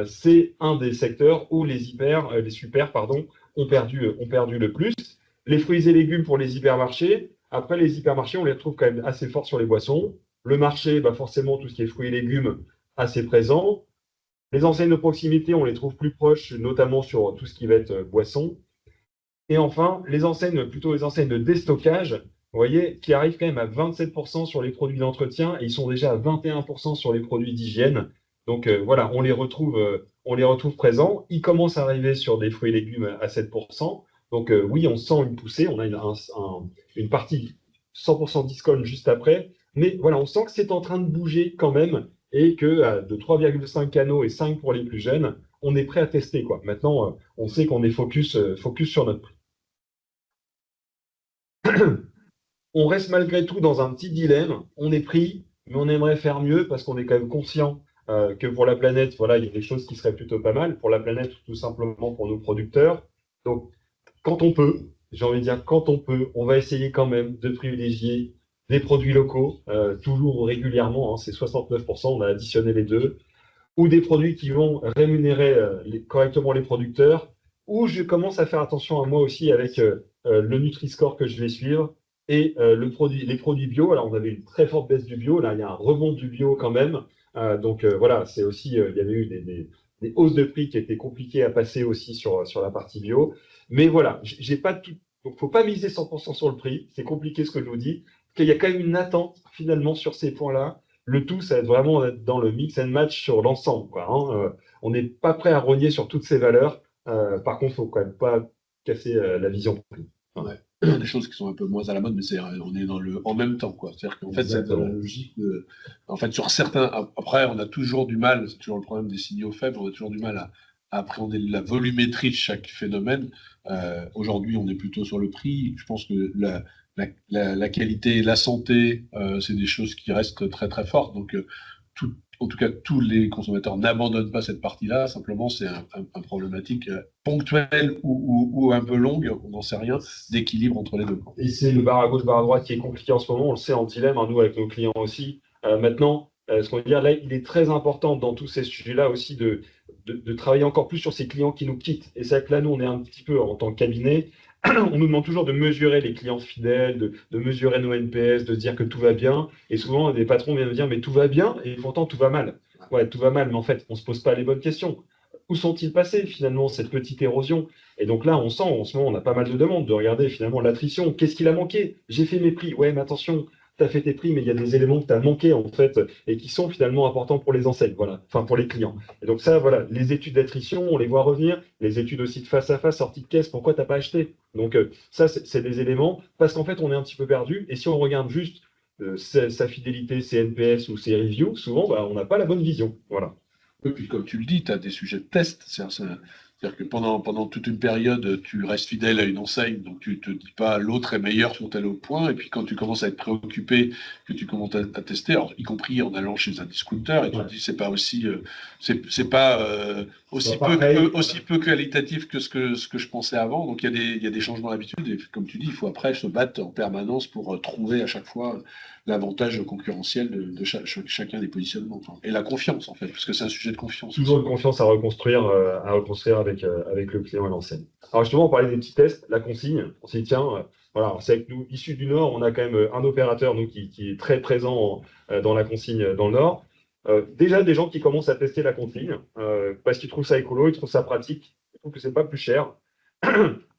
c'est un des secteurs où les super ont perdu le plus. Les fruits et légumes pour les hypermarchés. Après, les hypermarchés, on les retrouve quand même assez forts sur les boissons. Le marché, forcément, tout ce qui est fruits et légumes, assez présent. Les enseignes de proximité, on les trouve plus proches, notamment sur tout ce qui va être boisson. Et enfin, les enseignes de déstockage, vous voyez, qui arrivent quand même à 27% sur les produits d'entretien et ils sont déjà à 21% sur les produits d'hygiène. Donc voilà, on les retrouve présents. Ils commencent à arriver sur des fruits et légumes à 7%. Donc oui, on sent une poussée. On a une partie 100% discount juste après. Mais voilà, on sent que c'est en train de bouger quand même et que de 3,5 canaux et 5 pour les plus jeunes, on est prêt à tester, quoi. Maintenant, on sait qu'on est focus sur notre prix. On reste malgré tout dans un petit dilemme. On est pris, mais on aimerait faire mieux parce qu'on est quand même conscient que pour la planète, voilà, il y a des choses qui seraient plutôt pas mal. Pour la planète, tout simplement pour nos producteurs. Donc, quand on peut, j'ai envie de dire, quand on peut, on va essayer quand même de privilégier des produits locaux, toujours régulièrement, hein, c'est 69%, on a additionné les deux, ou des produits qui vont rémunérer correctement les producteurs, ou je commence à faire attention à moi aussi avec le Nutri-Score que je vais suivre et les produits bio. Alors, on avait une très forte baisse du bio, là, il y a un rebond du bio quand même. Donc, voilà, c'est aussi, il y avait eu des hausses de prix qui étaient compliquées à passer aussi sur la partie bio. Mais voilà, j'ai pas tout. Donc, faut pas miser 100% sur le prix. C'est compliqué ce que je vous dis. Parce qu'il y a quand même une attente finalement sur ces points-là. Le tout, ça va être vraiment être dans le mix and match sur l'ensemble, quoi, hein. On n'est pas prêt à rogner sur toutes ces valeurs. Par contre, il ne faut quand même pas casser la vision prix. Ouais. Des choses qui sont un peu moins à la mode, mais on est dans le en même temps, quoi. C'est-à-dire qu'en fait, c'est la logique de, en fait, sur certains, après, on a toujours du mal, c'est toujours le problème des signaux faibles, on a toujours du mal à appréhender la volumétrie de chaque phénomène. Aujourd'hui, on est plutôt sur le prix. Je pense que la qualité, la santé, c'est des choses qui restent très très fortes. Donc, en tout cas, tous les consommateurs n'abandonnent pas cette partie-là. Simplement, c'est un problématique ponctuelle ou un peu longue, on n'en sait rien, d'équilibre entre les deux. Et c'est le bar à gauche, bar à droite qui est compliqué en ce moment. On le sait en dilemme, hein, nous, avec nos clients aussi. Maintenant, ce qu'on veut dire là, il est très important dans tous ces sujets-là aussi de travailler encore plus sur ces clients qui nous quittent. Et c'est vrai que là, nous, on est un petit peu en tant que cabinet, on nous demande toujours de mesurer les clients fidèles, de mesurer nos NPS, de dire que tout va bien. Et souvent, des patrons viennent nous dire, mais tout va bien, et pourtant, tout va mal. Ouais, tout va mal, mais en fait, on ne se pose pas les bonnes questions. Où sont-ils passés, finalement, cette petite érosion? Et donc là, on sent, en ce moment, on a pas mal de demandes de regarder, finalement, l'attrition. Qu'est-ce qu'il a manqué? J'ai fait mes prix. Ouais, mais attention, tu as fait tes prix, mais il y a des éléments que tu as manqués, en fait, et qui sont finalement importants pour les enseignes, voilà, enfin, pour les clients. Et donc ça, voilà, les études d'attrition, on les voit revenir, les études aussi de face à face, sortie de caisse, pourquoi tu n'as pas acheté? Donc ça, c'est des éléments, parce qu'en fait, on est un petit peu perdu, et si on regarde juste sa fidélité, ses NPS ou ses reviews, souvent, bah, on n'a pas la bonne vision, voilà. Et puis, comme tu le dis, tu as des sujets de test. C'est-à-dire que pendant toute une période, tu restes fidèle à une enseigne, donc tu te dis pas l'autre est meilleur sur tel autre point. Et puis quand tu commences à être préoccupé, que tu commences à tester, alors, y compris en allant chez un discounter, et tu te dis c'est pas aussi, c'est pas aussi peu qualitatif que ce que je pensais avant. Donc il y a des changements d'habitude. Et comme tu dis, il faut après se battre en permanence pour trouver à chaque fois l'avantage concurrentiel de chacun des positionnements. Et la confiance, en fait, parce que c'est un sujet de confiance. Toujours une confiance à reconstruire avec le client et l'enseigne. Alors justement, on parlait des petits tests, la consigne. On s'est dit, tiens, voilà, c'est avec nous, issus du Nord, on a quand même un opérateur nous, qui est très présent dans la consigne dans le Nord. Déjà, des gens qui commencent à tester la consigne parce qu'ils trouvent ça écolo, ils trouvent ça pratique, ils trouvent que c'est pas plus cher.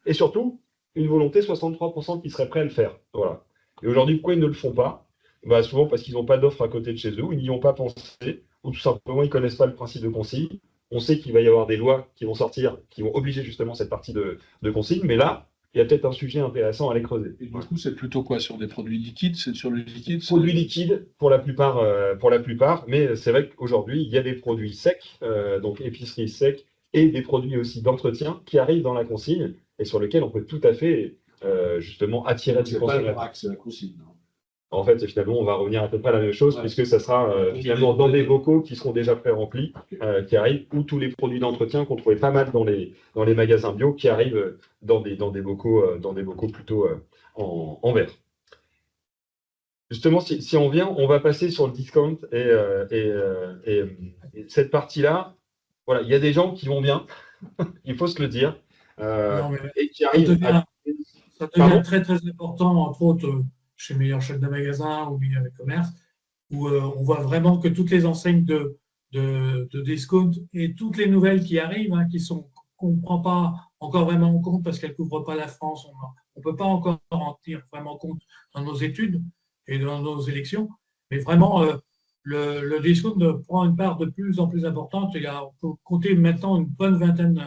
Et surtout, une volonté 63% qui seraient prêts à le faire. Voilà. Et aujourd'hui, pourquoi ils ne le font pas? Bah, souvent parce qu'ils n'ont pas d'offre à côté de chez eux, ou ils n'y ont pas pensé, ou tout simplement ils ne connaissent pas le principe de consigne. On sait qu'il va y avoir des lois qui vont sortir, qui vont obliger justement cette partie de consigne, mais là, il y a peut-être un sujet intéressant à aller creuser. Et du coup, c'est plutôt quoi? Sur des produits liquides? C'est sur le liquide? Produits liquides pour la plupart, mais c'est vrai qu'aujourd'hui, il y a des produits secs, donc épicerie sec, et des produits aussi d'entretien qui arrivent dans la consigne et sur lesquels on peut tout à fait justement attirer du consommateur. C'est la consigne, non? En fait, finalement, on va revenir à peu près à la même chose, puisque ça sera finalement dans des bocaux qui seront déjà pré-remplis, qui arrivent, ou tous les produits d'entretien qu'on trouvait pas mal dans les magasins bio, qui arrivent dans des bocaux plutôt en verre. Justement, si on vient, on va passer sur le discount et cette partie-là. Voilà, il y a des gens qui vont bien, il faut se le dire, et qui arrivent ça devient très très important, entre autres chez Meilleur Chef de Magasin ou Meilleur e-commerce, où on voit vraiment que toutes les enseignes de discount et toutes les nouvelles qui arrivent, hein, qu'on ne prend pas encore vraiment en compte parce qu'elles ne couvrent pas la France, on ne peut pas encore en tenir vraiment compte dans nos études et dans nos élections, mais vraiment le discount prend une part de plus en plus importante. On peut compter maintenant une bonne vingtaine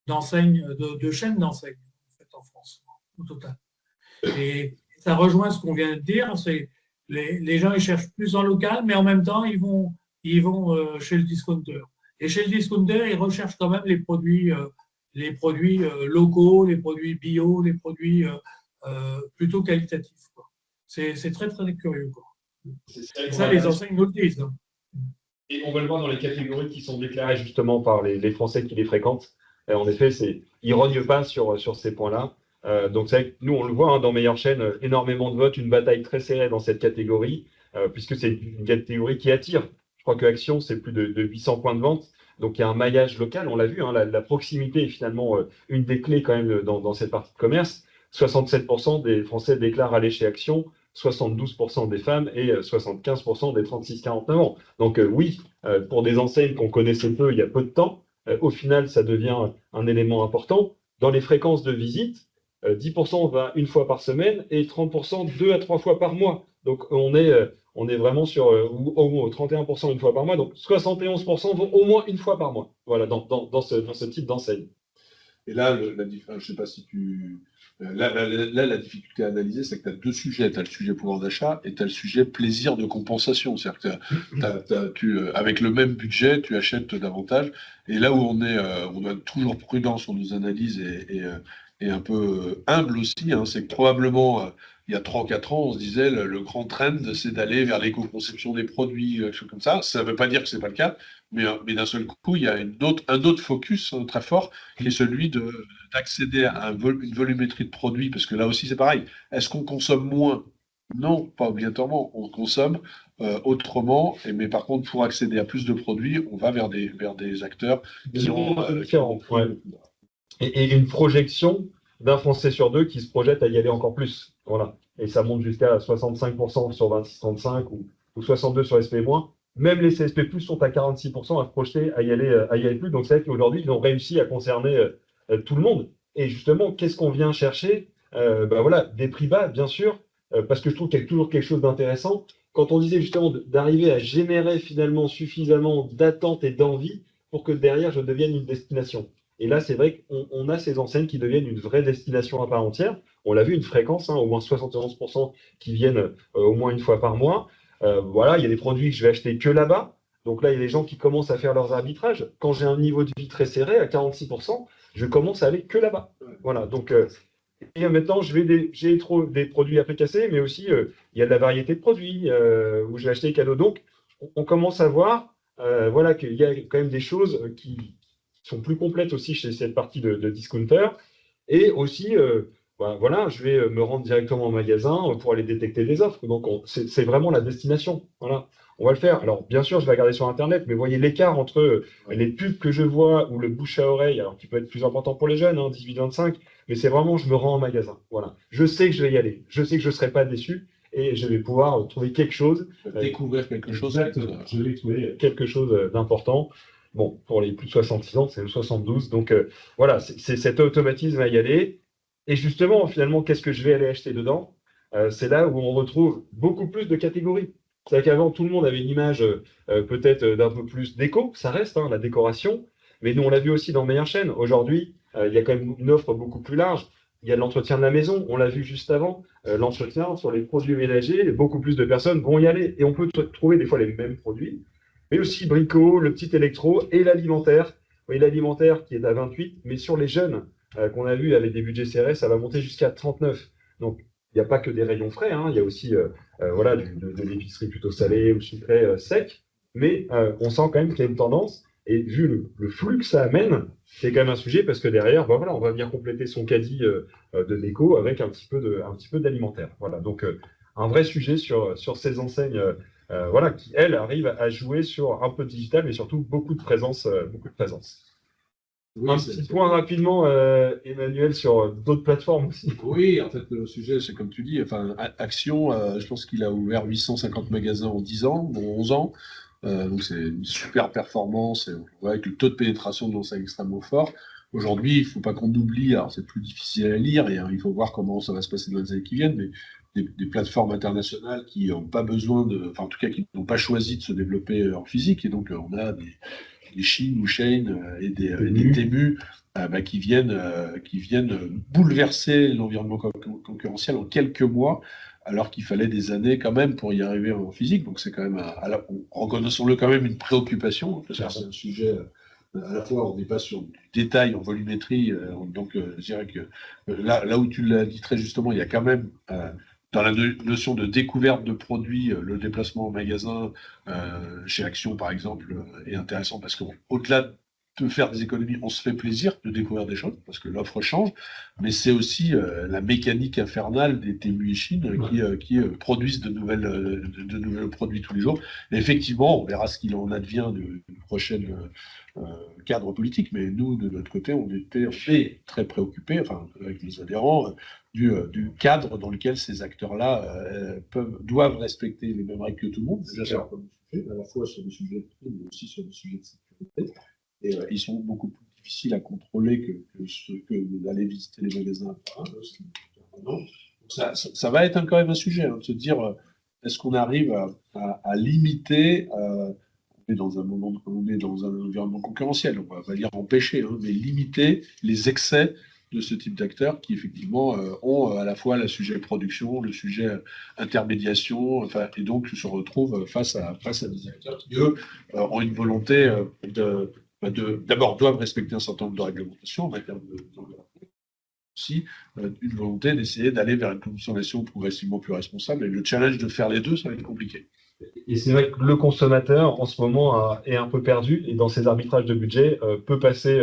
d'enseignes, de chaînes d'enseignes en fait, en France, au total. Et ça rejoint ce qu'on vient de dire, c'est les gens ils cherchent plus en local, mais en même temps ils vont chez le discounter. Et chez le discounter, ils recherchent quand même les produits locaux, les produits bio, les produits plutôt qualitatifs, quoi. C'est très très curieux, quoi. Et ça, les enseignes nous le disent, hein. Et on va le voir dans les catégories qui sont déclarées justement par les Français qui les fréquentent. En effet, ils ne rognent pas sur ces points-là. Donc, c'est vrai que nous, on le voit hein, dans Meilleure Chaîne, énormément de votes, une bataille très serrée dans cette catégorie, puisque c'est une catégorie qui attire. Je crois que Action, c'est plus de 800 points de vente. Donc, il y a un maillage local, on l'a vu, hein, la proximité est finalement une des clés quand même dans cette partie de commerce. 67% des Français déclarent aller chez Action, 72% des femmes et 75% des 36-49 ans. Donc oui, pour des enseignes qu'on connaissait peu il y a peu de temps, au final, ça devient un élément important. Dans les fréquences de visite, 10% va une fois par semaine et 30% 2 à 3 fois par mois. Donc on est vraiment sur 31% une fois par mois, donc 71% vont au moins une fois par mois. Voilà, dans ce type d'enseigne. Et là, je ne sais pas si tu. Là, la difficulté à analyser, c'est que tu as deux sujets. Tu as le sujet pouvoir d'achat et tu as le sujet plaisir de compensation. C'est-à-dire que avec le même budget, tu achètes davantage. Et là où on doit être toujours prudent sur nos analyses et un peu humble aussi, hein, c'est que probablement, il y a 3 ou 4 ans, on se disait le grand trend, c'est d'aller vers l'éco-conception des produits, quelque chose comme ça. Ça ne veut pas dire que ce n'est pas le cas, mais d'un seul coup, il y a un autre focus très fort qui est celui d'accéder à une volumétrie de produits, parce que là aussi c'est pareil. Est-ce qu'on consomme moins? Non, pas obligatoirement. On consomme autrement, mais par contre, pour accéder à plus de produits, on va vers des acteurs qui ont différents. Ouais. Et une projection d'un Français sur deux qui se projette à y aller encore plus. Voilà. Et ça monte jusqu'à 65% sur 26-35 ou 62% sur SP-. Même les CSP+, sont à 46% à se projeter à y aller plus. Donc c'est vrai qu'aujourd'hui, ils ont réussi à concerner tout le monde. Et justement, qu'est-ce qu'on vient chercher? Voilà, des prix bas, bien sûr, parce que je trouve qu'il y a toujours quelque chose d'intéressant. Quand on disait justement d'arriver à générer finalement suffisamment d'attente et d'envie pour que derrière je devienne une destination. Et là, c'est vrai qu'on a ces enseignes qui deviennent une vraie destination à part entière. On l'a vu, une fréquence, hein, au moins 71% qui viennent au moins une fois par mois. Voilà, il y a des produits que je vais acheter que là-bas. Donc là, il y a des gens qui commencent à faire leurs arbitrages. Quand j'ai un niveau de vie très serré, à 46%, je commence à aller que là-bas. Voilà, donc et maintenant, j'ai des produits à prix cassé, mais aussi il y a de la variété de produits où je vais acheter cadeaux. Donc, on commence à voir voilà, qu'il y a quand même des choses qui sont plus complètes aussi chez cette partie de discounter. Et aussi, voilà, je vais me rendre directement au magasin pour aller détecter des offres. Donc, c'est vraiment la destination. Voilà, on va le faire. Alors, bien sûr, je vais regarder sur Internet, mais voyez l'écart entre les pubs que je vois ou le bouche à oreille, alors qui peut être plus important pour les jeunes, hein, 18-25, mais c'est vraiment, je me rends au magasin. Voilà, je sais que je vais y aller. Je sais que je ne serai pas déçu et je vais pouvoir trouver quelque chose. Découvrir quelque chose. Je vais trouver quelque chose d'important. Bon, pour les plus de 66 ans, c'est le 72. Donc, voilà, c'est cet automatisme à y aller. Et justement, finalement, qu'est-ce que je vais aller acheter dedans? C'est là où on retrouve beaucoup plus de catégories. C'est-à-dire qu'avant, tout le monde avait une image peut-être d'un peu plus déco. Ça reste hein, la décoration. Mais nous, on l'a vu aussi dans Meilleure Chaîne. Aujourd'hui, il y a quand même une offre beaucoup plus large. Il y a de l'entretien de la maison. On l'a vu juste avant. L'entretien sur les produits ménagers, beaucoup plus de personnes vont y aller. Et on peut trouver des fois les mêmes produits, mais aussi brico, le petit électro et l'alimentaire. Oui, l'alimentaire qui est à 28, mais sur les jeunes qu'on a vu avec des budgets serrés, ça va monter jusqu'à 39. Donc, il n'y a pas que des rayons frais, hein, il y a aussi voilà, de l'épicerie plutôt salée ou sucrée sec, mais on sent quand même qu'il y a une tendance, et vu le flux que ça amène, c'est quand même un sujet parce que derrière, voilà, on va venir compléter son caddie de déco avec un petit peu d'alimentaire. Voilà, donc un vrai sujet sur ces enseignes voilà, qui, elles, arrivent à jouer sur un peu de digital, mais surtout beaucoup de présence. Oui, un petit point rapidement, Emmanuel, sur d'autres plateformes aussi. Oui, en fait, le sujet, c'est comme tu dis, enfin, Action, je pense qu'il a ouvert 850 magasins en 10 ans, en 11 ans. Donc, c'est une super performance. Et on voit que le taux de pénétration de l'enseigne est extrêmement fort. Aujourd'hui, il ne faut pas qu'on oublie, alors c'est plus difficile à lire, et il faut voir comment ça va se passer dans les années qui viennent, mais des plateformes internationales qui n'ont pas besoin enfin en tout cas qui n'ont pas choisi de se développer en physique. Et donc on a des Shein ou Shein et des Temu qui viennent bouleverser l'environnement concurrentiel en quelques mois, alors qu'il fallait des années quand même pour y arriver en physique. Donc c'est quand même, reconnaissons-le quand même, une préoccupation, parce que c'est un sujet, à la fois on n'est pas sur du détail en volumétrie, donc je dirais que là où tu l'as dit très justement, il y a quand même dans la notion de découverte de produits, le déplacement au magasin chez Action par exemple est intéressant, parce qu'au-delà de faire des économies, on se fait plaisir de découvrir des choses, parce que l'offre change, mais c'est aussi la mécanique infernale des Temu et Chine qui produisent de nouveaux produits tous les jours. Et effectivement, on verra ce qu'il en advient du prochain cadre politique, mais nous, de notre côté, on est très préoccupés, enfin, avec les adhérents, du cadre dans lequel ces acteurs-là doivent respecter les mêmes règles que tout le monde, déjà sur le sujet, à la fois sur des sujets de prix, mais aussi sur des sujets de sécurité. Et ils sont beaucoup plus difficiles à contrôler que d'aller visiter les magasins. Donc ça va être quand même un sujet, de se dire, est-ce qu'on arrive à limiter, on est dans un environnement concurrentiel, on va dire empêcher, mais limiter les excès de ce type d'acteurs qui effectivement ont à la fois le sujet production, le sujet intermédiation, et donc se retrouvent face à des acteurs qui, eux, ont une volonté d'abord doivent respecter un certain nombre de réglementations en matière aussi une volonté d'essayer d'aller vers une consommation progressivement plus responsable. Et le challenge de faire les deux, ça va être compliqué. Et c'est vrai que le consommateur, en ce moment, est un peu perdu, et dans ses arbitrages de budget, peut passer,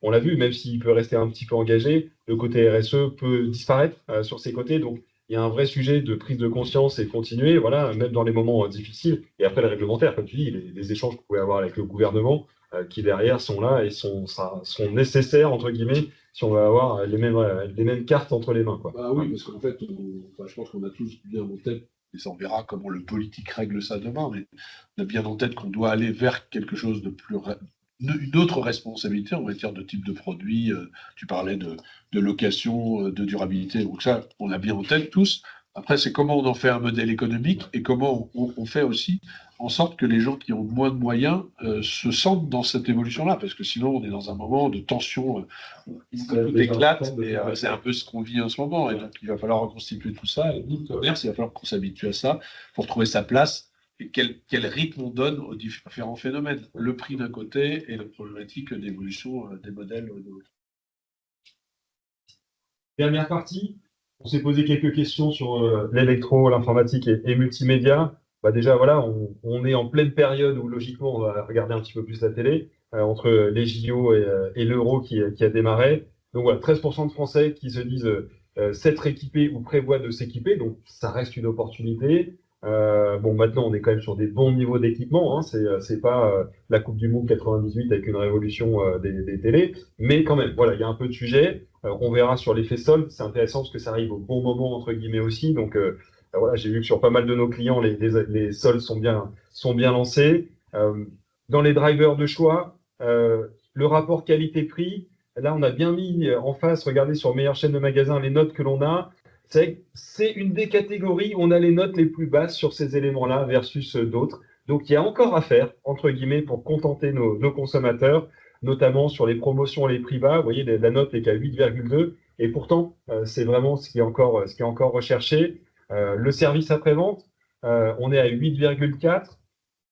on l'a vu, même s'il peut rester un petit peu engagé, le côté RSE peut disparaître sur ses côtés. Donc, il y a un vrai sujet de prise de conscience et continuer, voilà, même dans les moments difficiles. Et après, le réglementaire, comme tu dis, les échanges que vous pouvez avoir avec le gouvernement, qui derrière sont là et sont nécessaires, entre guillemets, si on veut avoir les mêmes cartes entre les mains, quoi. Bah oui, parce qu'en fait, je pense qu'on a tous bien en tête, et ça on verra comment le politique règle ça demain, mais on a bien en tête qu'on doit aller vers quelque chose de plus une autre responsabilité en matière de type de produit. Tu parlais de location, de durabilité, donc ça, on a bien en tête tous. Après, c'est comment on en fait un modèle économique et comment on fait aussi en sorte que les gens qui ont moins de moyens se sentent dans cette évolution-là, parce que sinon on est dans un moment de tension où tout éclate, et c'est un peu ce qu'on vit en ce moment, et donc il va falloir reconstituer tout ça, et nous, le commerce, il va falloir qu'on s'habitue à ça pour trouver sa place, et quel rythme on donne aux différents phénomènes, le prix d'un côté et la problématique d'évolution des modèles de l'autre. Dernière partie, on s'est posé quelques questions sur l'électro, l'informatique et multimédia. Bah déjà, voilà, on est en pleine période où logiquement on va regarder un petit peu plus la télé, entre les JO et l'Euro qui a démarré. Donc voilà, 13% de Français qui se disent s'être équipés ou prévoient de s'équiper, donc ça reste une opportunité. Bon, maintenant on est quand même sur des bons niveaux d'équipement, hein. C'est pas la Coupe du Monde 98 avec une révolution des télés, mais quand même, voilà, il y a un peu de sujet. On verra sur l'effet solde, c'est intéressant parce que ça arrive au bon moment entre guillemets aussi. Donc voilà, j'ai vu que sur pas mal de nos clients, les soldes sont bien lancés. Dans les drivers de choix, le rapport qualité-prix, là on a bien mis en face, regardez sur meilleure chaîne de magasins les notes que l'on a. C'est une des catégories où on a les notes les plus basses sur ces éléments-là versus d'autres. Donc il y a encore à faire, entre guillemets, pour contenter nos consommateurs, notamment sur les promotions et les prix bas. Vous voyez, la note n'est qu'à 8,2, et pourtant, c'est vraiment ce qui est encore recherché. Le service après-vente, on est à 8,4.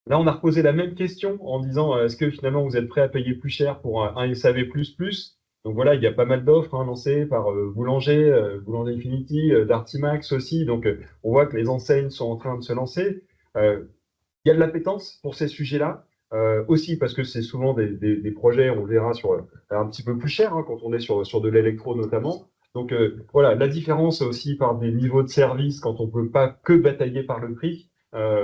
Là, on a reposé la même question en disant, est-ce que finalement vous êtes prêt à payer plus cher pour un SAV++? Donc voilà, il y a pas mal d'offres lancées par Boulanger Infinity, Dartimax aussi. Donc on voit que les enseignes sont en train de se lancer. Il y a de l'appétence pour ces sujets-là. Aussi parce que c'est souvent des projets, on verra, sur un petit peu plus cher quand on est sur de l'électro notamment. Donc voilà, la différence aussi par des niveaux de service quand on ne peut pas que batailler par le prix,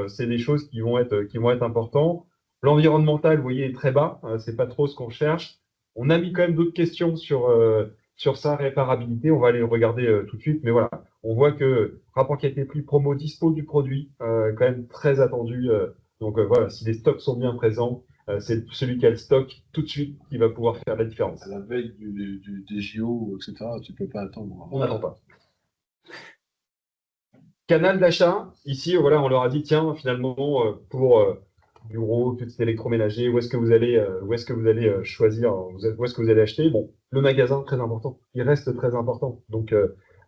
c'est des choses qui vont être importantes. L'environnemental, vous voyez, est très bas, c'est pas trop ce qu'on cherche. On a mis quand même d'autres questions sur sa réparabilité, on va aller le regarder tout de suite, mais voilà, on voit que rapport qualité-prix promo dispo du produit, quand même très attendu. Donc voilà, si les stocks sont bien présents, c'est celui qui a le stock tout de suite qui va pouvoir faire la différence. À la veille des JO, etc., tu ne peux pas attendre. On n'attend pas. Canal d'achat, ici, voilà, on leur a dit, tiens, finalement, pour bureau, petit électroménager, où est-ce que vous allez choisir, où est-ce que vous allez acheter? Bon, le magasin, très important. Il reste très important. Donc,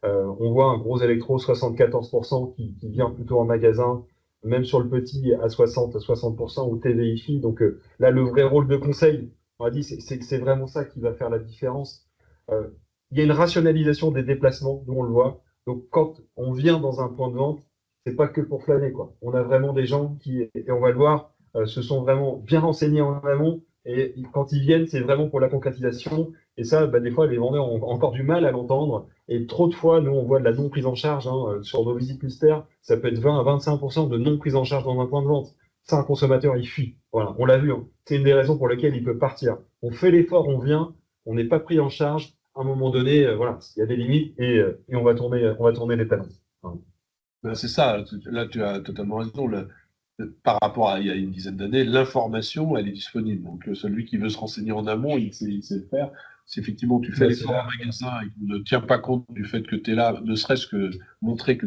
on voit un gros électro, 74% qui vient plutôt en magasin, même sur le petit à 60% ou TVI. Donc, là, le vrai rôle de conseil, on a dit, c'est vraiment ça qui va faire la différence. Euh, il y a une rationalisation des déplacements, nous on le voit. Donc, quand on vient dans un point de vente, c'est pas que pour flâner, quoi. On a vraiment des gens qui, et on va le voir, se sont vraiment bien renseignés en amont. Et quand ils viennent, c'est vraiment pour la concrétisation. Et ça, bah, des fois, les vendeurs ont encore du mal à l'entendre. Et trop de fois, nous, on voit de la non prise en charge sur nos visites mystères. Ça peut être 20 à 25% de non prise en charge dans un point de vente. Ça, un consommateur, il fuit. Voilà, on l'a vu. Hein. C'est une des raisons pour lesquelles il peut partir. On fait l'effort, on vient, on n'est pas pris en charge. À un moment donné, voilà, il y a des limites et on va tourner les talons. Voilà. Ben, c'est ça, là tu as totalement raison. Par rapport à il y a une dizaine d'années, l'information, elle est disponible. Donc celui qui veut se renseigner en amont, il sait le faire. Si effectivement tu fais Bah, c'est l'effort là. en magasin et qu'on ne tient pas compte du fait que tu es là, ne serait-ce que montrer que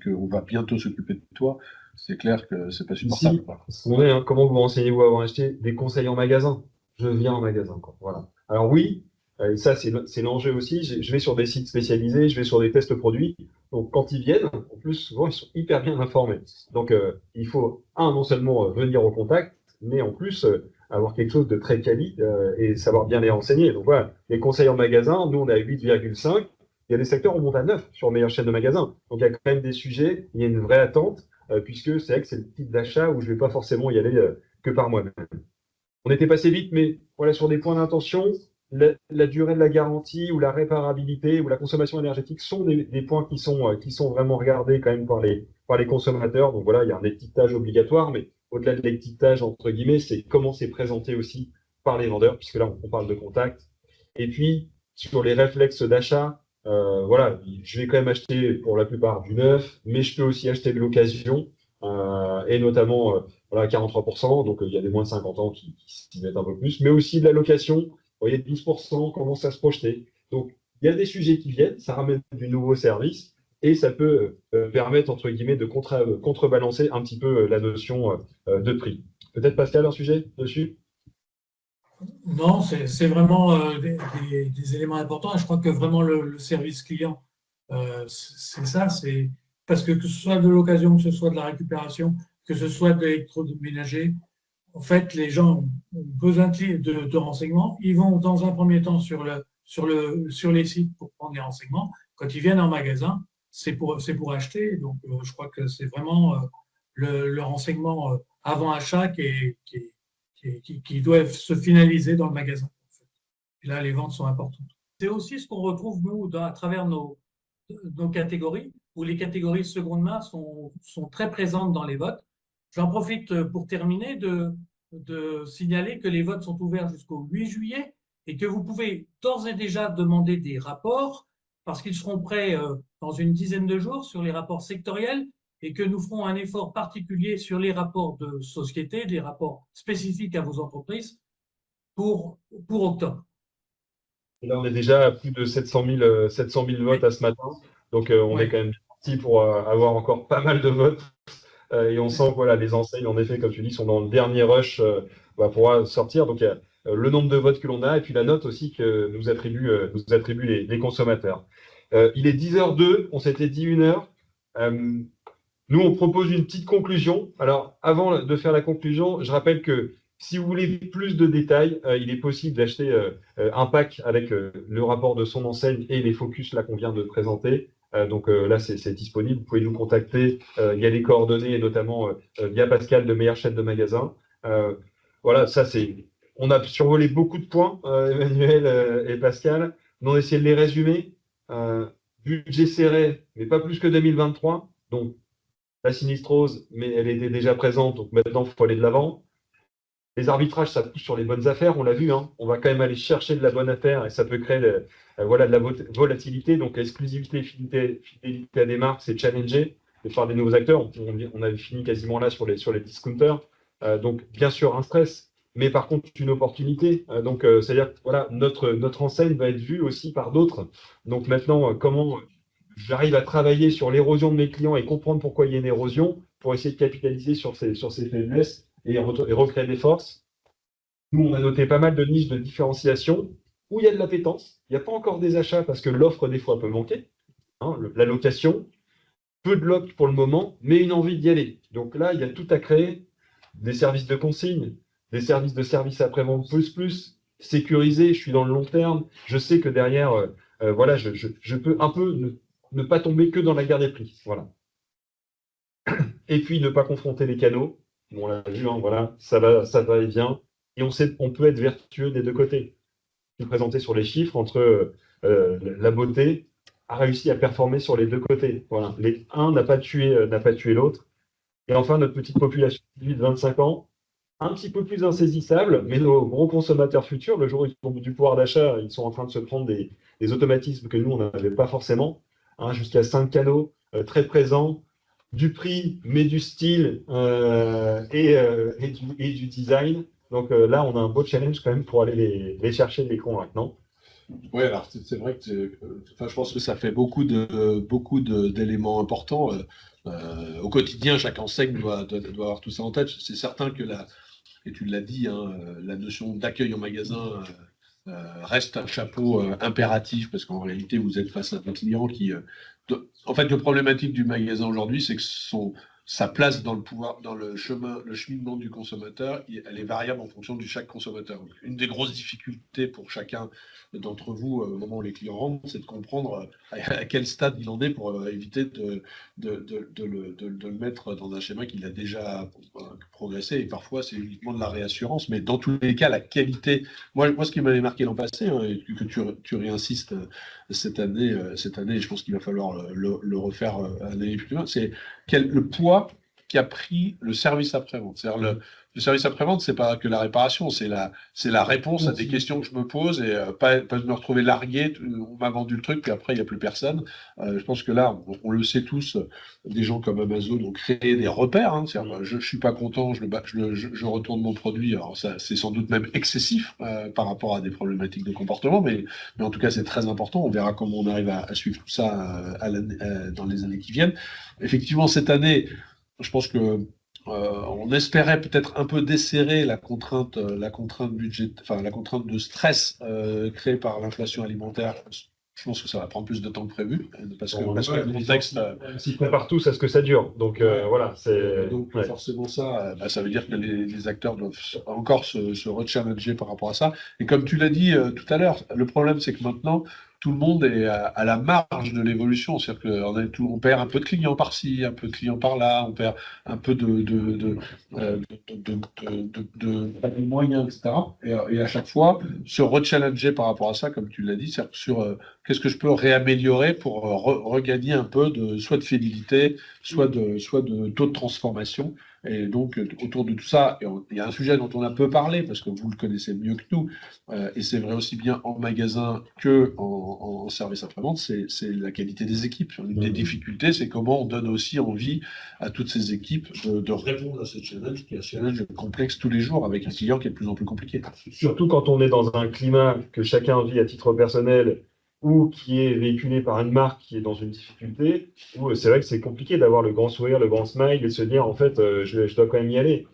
qu'on va bientôt s'occuper de toi, c'est clair que c'est pas supportable, Ici, quoi. on est, hein, comment vous renseignez-vous avant d'acheter? Des conseils en magasin. Je viens en magasin, quoi. Voilà. Alors oui, et ça c'est l'enjeu aussi. Je vais sur des sites spécialisés, je vais sur des tests produits. Donc quand ils viennent, en plus souvent ils sont hyper bien informés. Donc il faut non seulement venir au contact, mais en plus avoir quelque chose de très quali et savoir bien les renseigner. Donc voilà, les conseils en magasin, nous on est à 8,5. Il y a des secteurs où on monte à 9 sur meilleure chaîne de magasins. Donc il y a quand même des sujets, il y a une vraie attente puisque c'est vrai que c'est le type d'achat où je ne vais pas forcément y aller que par moi-même. On était passé vite, mais voilà, sur des points d'intention, la durée de la garantie ou la réparabilité ou la consommation énergétique sont des points qui sont vraiment regardés quand même par les consommateurs. Donc voilà, il y a un étiquetage obligatoire, mais au-delà de l'étiquetage, entre guillemets, c'est comment c'est présenté aussi par les vendeurs, puisque là, on parle de contact. Et puis, sur les réflexes d'achat, voilà, je vais quand même acheter pour la plupart du neuf, mais je peux aussi acheter de l'occasion, et notamment voilà, 43%, donc il y a des moins de 50 ans qui s'y mettent un peu plus, mais aussi de la location, vous voyez, 12% commence à se projeter. Donc, il y a des sujets qui viennent, ça ramène du nouveau service, et ça peut permettre, entre guillemets, de contrebalancer un petit peu la notion de prix. Peut-être Pascal, un sujet dessus? Non, c'est vraiment des éléments importants. Et je crois que vraiment le service client, c'est ça. C'est parce que ce soit de l'occasion, que ce soit de la récupération, que ce soit de l'électroménager, en fait, les gens ont besoin de renseignements. Ils vont dans un premier temps sur les sites pour prendre les renseignements. Quand ils viennent en magasin, c'est pour acheter. Donc, je crois que c'est vraiment le renseignement avant achat qui doivent se finaliser dans le magasin. Et là, les ventes sont importantes. C'est aussi ce qu'on retrouve, nous, à travers nos catégories, où les catégories seconde main sont très présentes dans les votes. J'en profite pour terminer de signaler que les votes sont ouverts jusqu'au 8 juillet et que vous pouvez d'ores et déjà demander des rapports parce qu'ils seront prêts dans une dizaine de jours sur les rapports sectoriels et que nous ferons un effort particulier sur les rapports de société, des rapports spécifiques à vos entreprises pour octobre. Là, on est déjà à plus de 700 000 votes à ce matin. Donc, on est Oui. quand même parti pour avoir encore pas mal de votes. Et on sent que voilà, les enseignes, en effet, comme tu dis, sont dans le dernier rush pour sortir. Donc, il y a le nombre de votes que l'on a et puis la note aussi que nous attribuent les consommateurs. Il est 10h02, on s'était dit 1 heure. Nous, on propose une petite conclusion. Alors, avant de faire la conclusion, je rappelle que si vous voulez plus de détails, il est possible d'acheter un pack avec le rapport de son enseigne et les focus là qu'on vient de présenter. Donc là, c'est disponible. Vous pouvez nous contacter. Il y a les coordonnées, notamment via Pascal de Meilleure Chaîne de Magasins. Voilà, ça c'est. On a survolé beaucoup de points, Emmanuel et Pascal. Nous, on a essayé de les résumer. Budget serré, mais pas plus que 2023. Donc, la sinistrose, mais elle était déjà présente, donc maintenant, il faut aller de l'avant. Les arbitrages, ça pousse sur les bonnes affaires, on l'a vu, hein. On va quand même aller chercher de la bonne affaire et ça peut créer voilà, de la volatilité. Donc, l'exclusivité, fidélité à des marques, c'est challenger de faire des nouveaux acteurs. On avait fini quasiment là sur les discounters. Donc, bien sûr, un stress, mais par contre, une opportunité. C'est-à-dire que voilà, notre enseigne va être vue aussi par d'autres. Donc, maintenant, comment j'arrive à travailler sur l'érosion de mes clients et comprendre pourquoi il y a une érosion pour essayer de capitaliser sur ces faiblesses et recréer des forces. Nous, on a noté pas mal de niches de différenciation où il y a de l'appétence. Il n'y a pas encore des achats parce que l'offre, des fois, peut manquer. Hein, la location, peu de loc pour le moment, mais une envie d'y aller. Donc là, il y a tout à créer, des services de consigne, des services de service après-vente plus, sécurisés, je suis dans le long terme, je sais que derrière, voilà, je peux un peu ne pas tomber que dans la guerre des prix. Voilà. Et puis ne pas confronter les canaux. Bon, on l'a vu, hein, voilà, ça va et vient. Et on sait on peut être vertueux des deux côtés. Je présenté sur les chiffres entre la beauté a réussi à performer sur les deux côtés. Voilà. Un n'a pas tué l'autre. Et enfin, notre petite population de 18-25 ans, un petit peu plus insaisissable, mais nos gros consommateurs futurs, le jour où ils ont du pouvoir d'achat, ils sont en train de se prendre des automatismes que nous, on n'avait pas forcément, hein, jusqu'à 5 canaux très présents, du prix, mais du style et du design. Donc là, on a un beau challenge quand même pour aller les chercher, les convaincre, non? Oui, alors c'est vrai que enfin, je pense que ça fait beaucoup d'éléments importants. Au quotidien, chaque enseigne doit avoir tout ça en tête. C'est certain que et tu l'as dit, hein, la notion d'accueil en magasin reste un chapeau impératif parce qu'en réalité, vous êtes face à des clients qui. En fait, le problématique du magasin aujourd'hui, c'est que sa place dans le cheminement du consommateur, elle est variable en fonction de chaque consommateur. Donc, une des grosses difficultés pour chacun d'entre vous, au moment où les clients rentrent, c'est de comprendre à quel stade il en est pour éviter de le mettre dans un schéma qu'il a déjà progressé. Et parfois, c'est uniquement de la réassurance. Mais dans tous les cas, la qualité. Moi ce qui m'avait marqué l'an passé, hein, et que tu réinsistes cette année, je pense qu'il va falloir le refaire l'année plus loin, c'est le poids qu'a pris le service après-vente. C'est-à-dire le service après-vente, c'est pas que la réparation, c'est la réponse à des questions que je me pose et pas me retrouver largué, on m'a vendu le truc, puis après, il n'y a plus personne. Je pense que là, on le sait tous, des gens comme Amazon ont créé des repères. Hein, je suis pas content, je retourne mon produit. Alors ça, c'est sans doute même excessif par rapport à des problématiques de comportement, mais en tout cas, c'est très important. On verra comment on arrive à suivre tout ça dans les années qui viennent. Effectivement, cette année, je pense que on espérait peut-être un peu desserrer la contrainte budget, enfin la contrainte de stress créée par l'inflation alimentaire. Je pense que ça va prendre plus de temps que prévu parce que le contexte. On s'y prépare tous à ce que ça dure. Donc voilà, c'est. Donc forcément ça, ça veut dire que les acteurs doivent encore se rechallenger par rapport à ça. Et comme tu l'as dit tout à l'heure, le problème c'est que maintenant tout le monde est à la marge de l'évolution. C'est-à-dire qu'on perd un peu de clients par-ci, un peu de clients par-là, on perd un peu de moyens, etc. Et à chaque fois, se rechallenger par rapport à ça, comme tu l'as dit, c'est sur qu'est-ce que je peux réaméliorer pour regagner un peu soit de fidélité, soit de taux de transformation. Et donc, autour de tout ça, il y a un sujet dont on a peu parlé, parce que vous le connaissez mieux que nous, et c'est vrai aussi bien en magasin que en service après-vente, c'est la qualité des équipes. Une des difficultés, c'est comment on donne aussi envie à toutes ces équipes de répondre à ce challenge, qui est un challenge complexe tous les jours, avec un client qui est de plus en plus compliqué. Surtout quand on est dans un climat que chacun vit à titre personnel, ou qui est véhiculé par une marque qui est dans une difficulté, où c'est vrai que c'est compliqué d'avoir le grand sourire, le grand smile et se dire en fait je dois quand même y aller.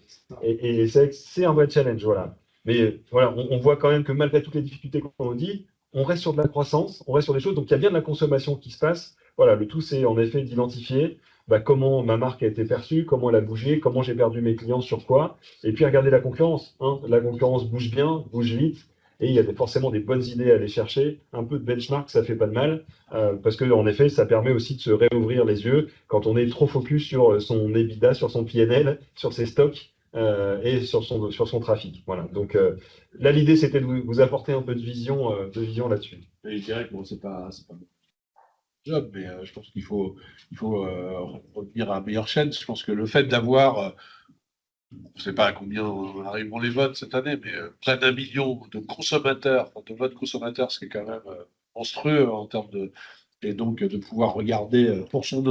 Et c'est vrai que c'est un vrai challenge, voilà. Mais voilà, on voit quand même que malgré toutes les difficultés qu'on nous dit, on reste sur de la croissance, on reste sur des choses, donc il y a bien de la consommation qui se passe. Voilà, le tout c'est en effet d'identifier comment ma marque a été perçue, comment elle a bougé, comment j'ai perdu mes clients sur quoi, et puis regarder la concurrence. Hein. La concurrence bouge bien, bouge vite. Et il y a forcément des bonnes idées à aller chercher. Un peu de benchmark, ça fait pas de mal, parce que en effet, ça permet aussi de se réouvrir les yeux quand on est trop focus sur son EBITDA, sur son PNL, sur ses stocks et sur son trafic. Voilà. Donc là, l'idée, c'était de vous apporter un peu de vision là-dessus. Et je dirais que bon, c'est pas mon job, mais je pense qu'il faut revenir à meilleure chaîne. Je pense que le fait d'avoir je ne sais pas à combien arriveront les votes cette année, mais près d'1 million de consommateurs, de votes consommateurs, ce qui est quand même monstrueux en termes de. Et donc de pouvoir regarder pour son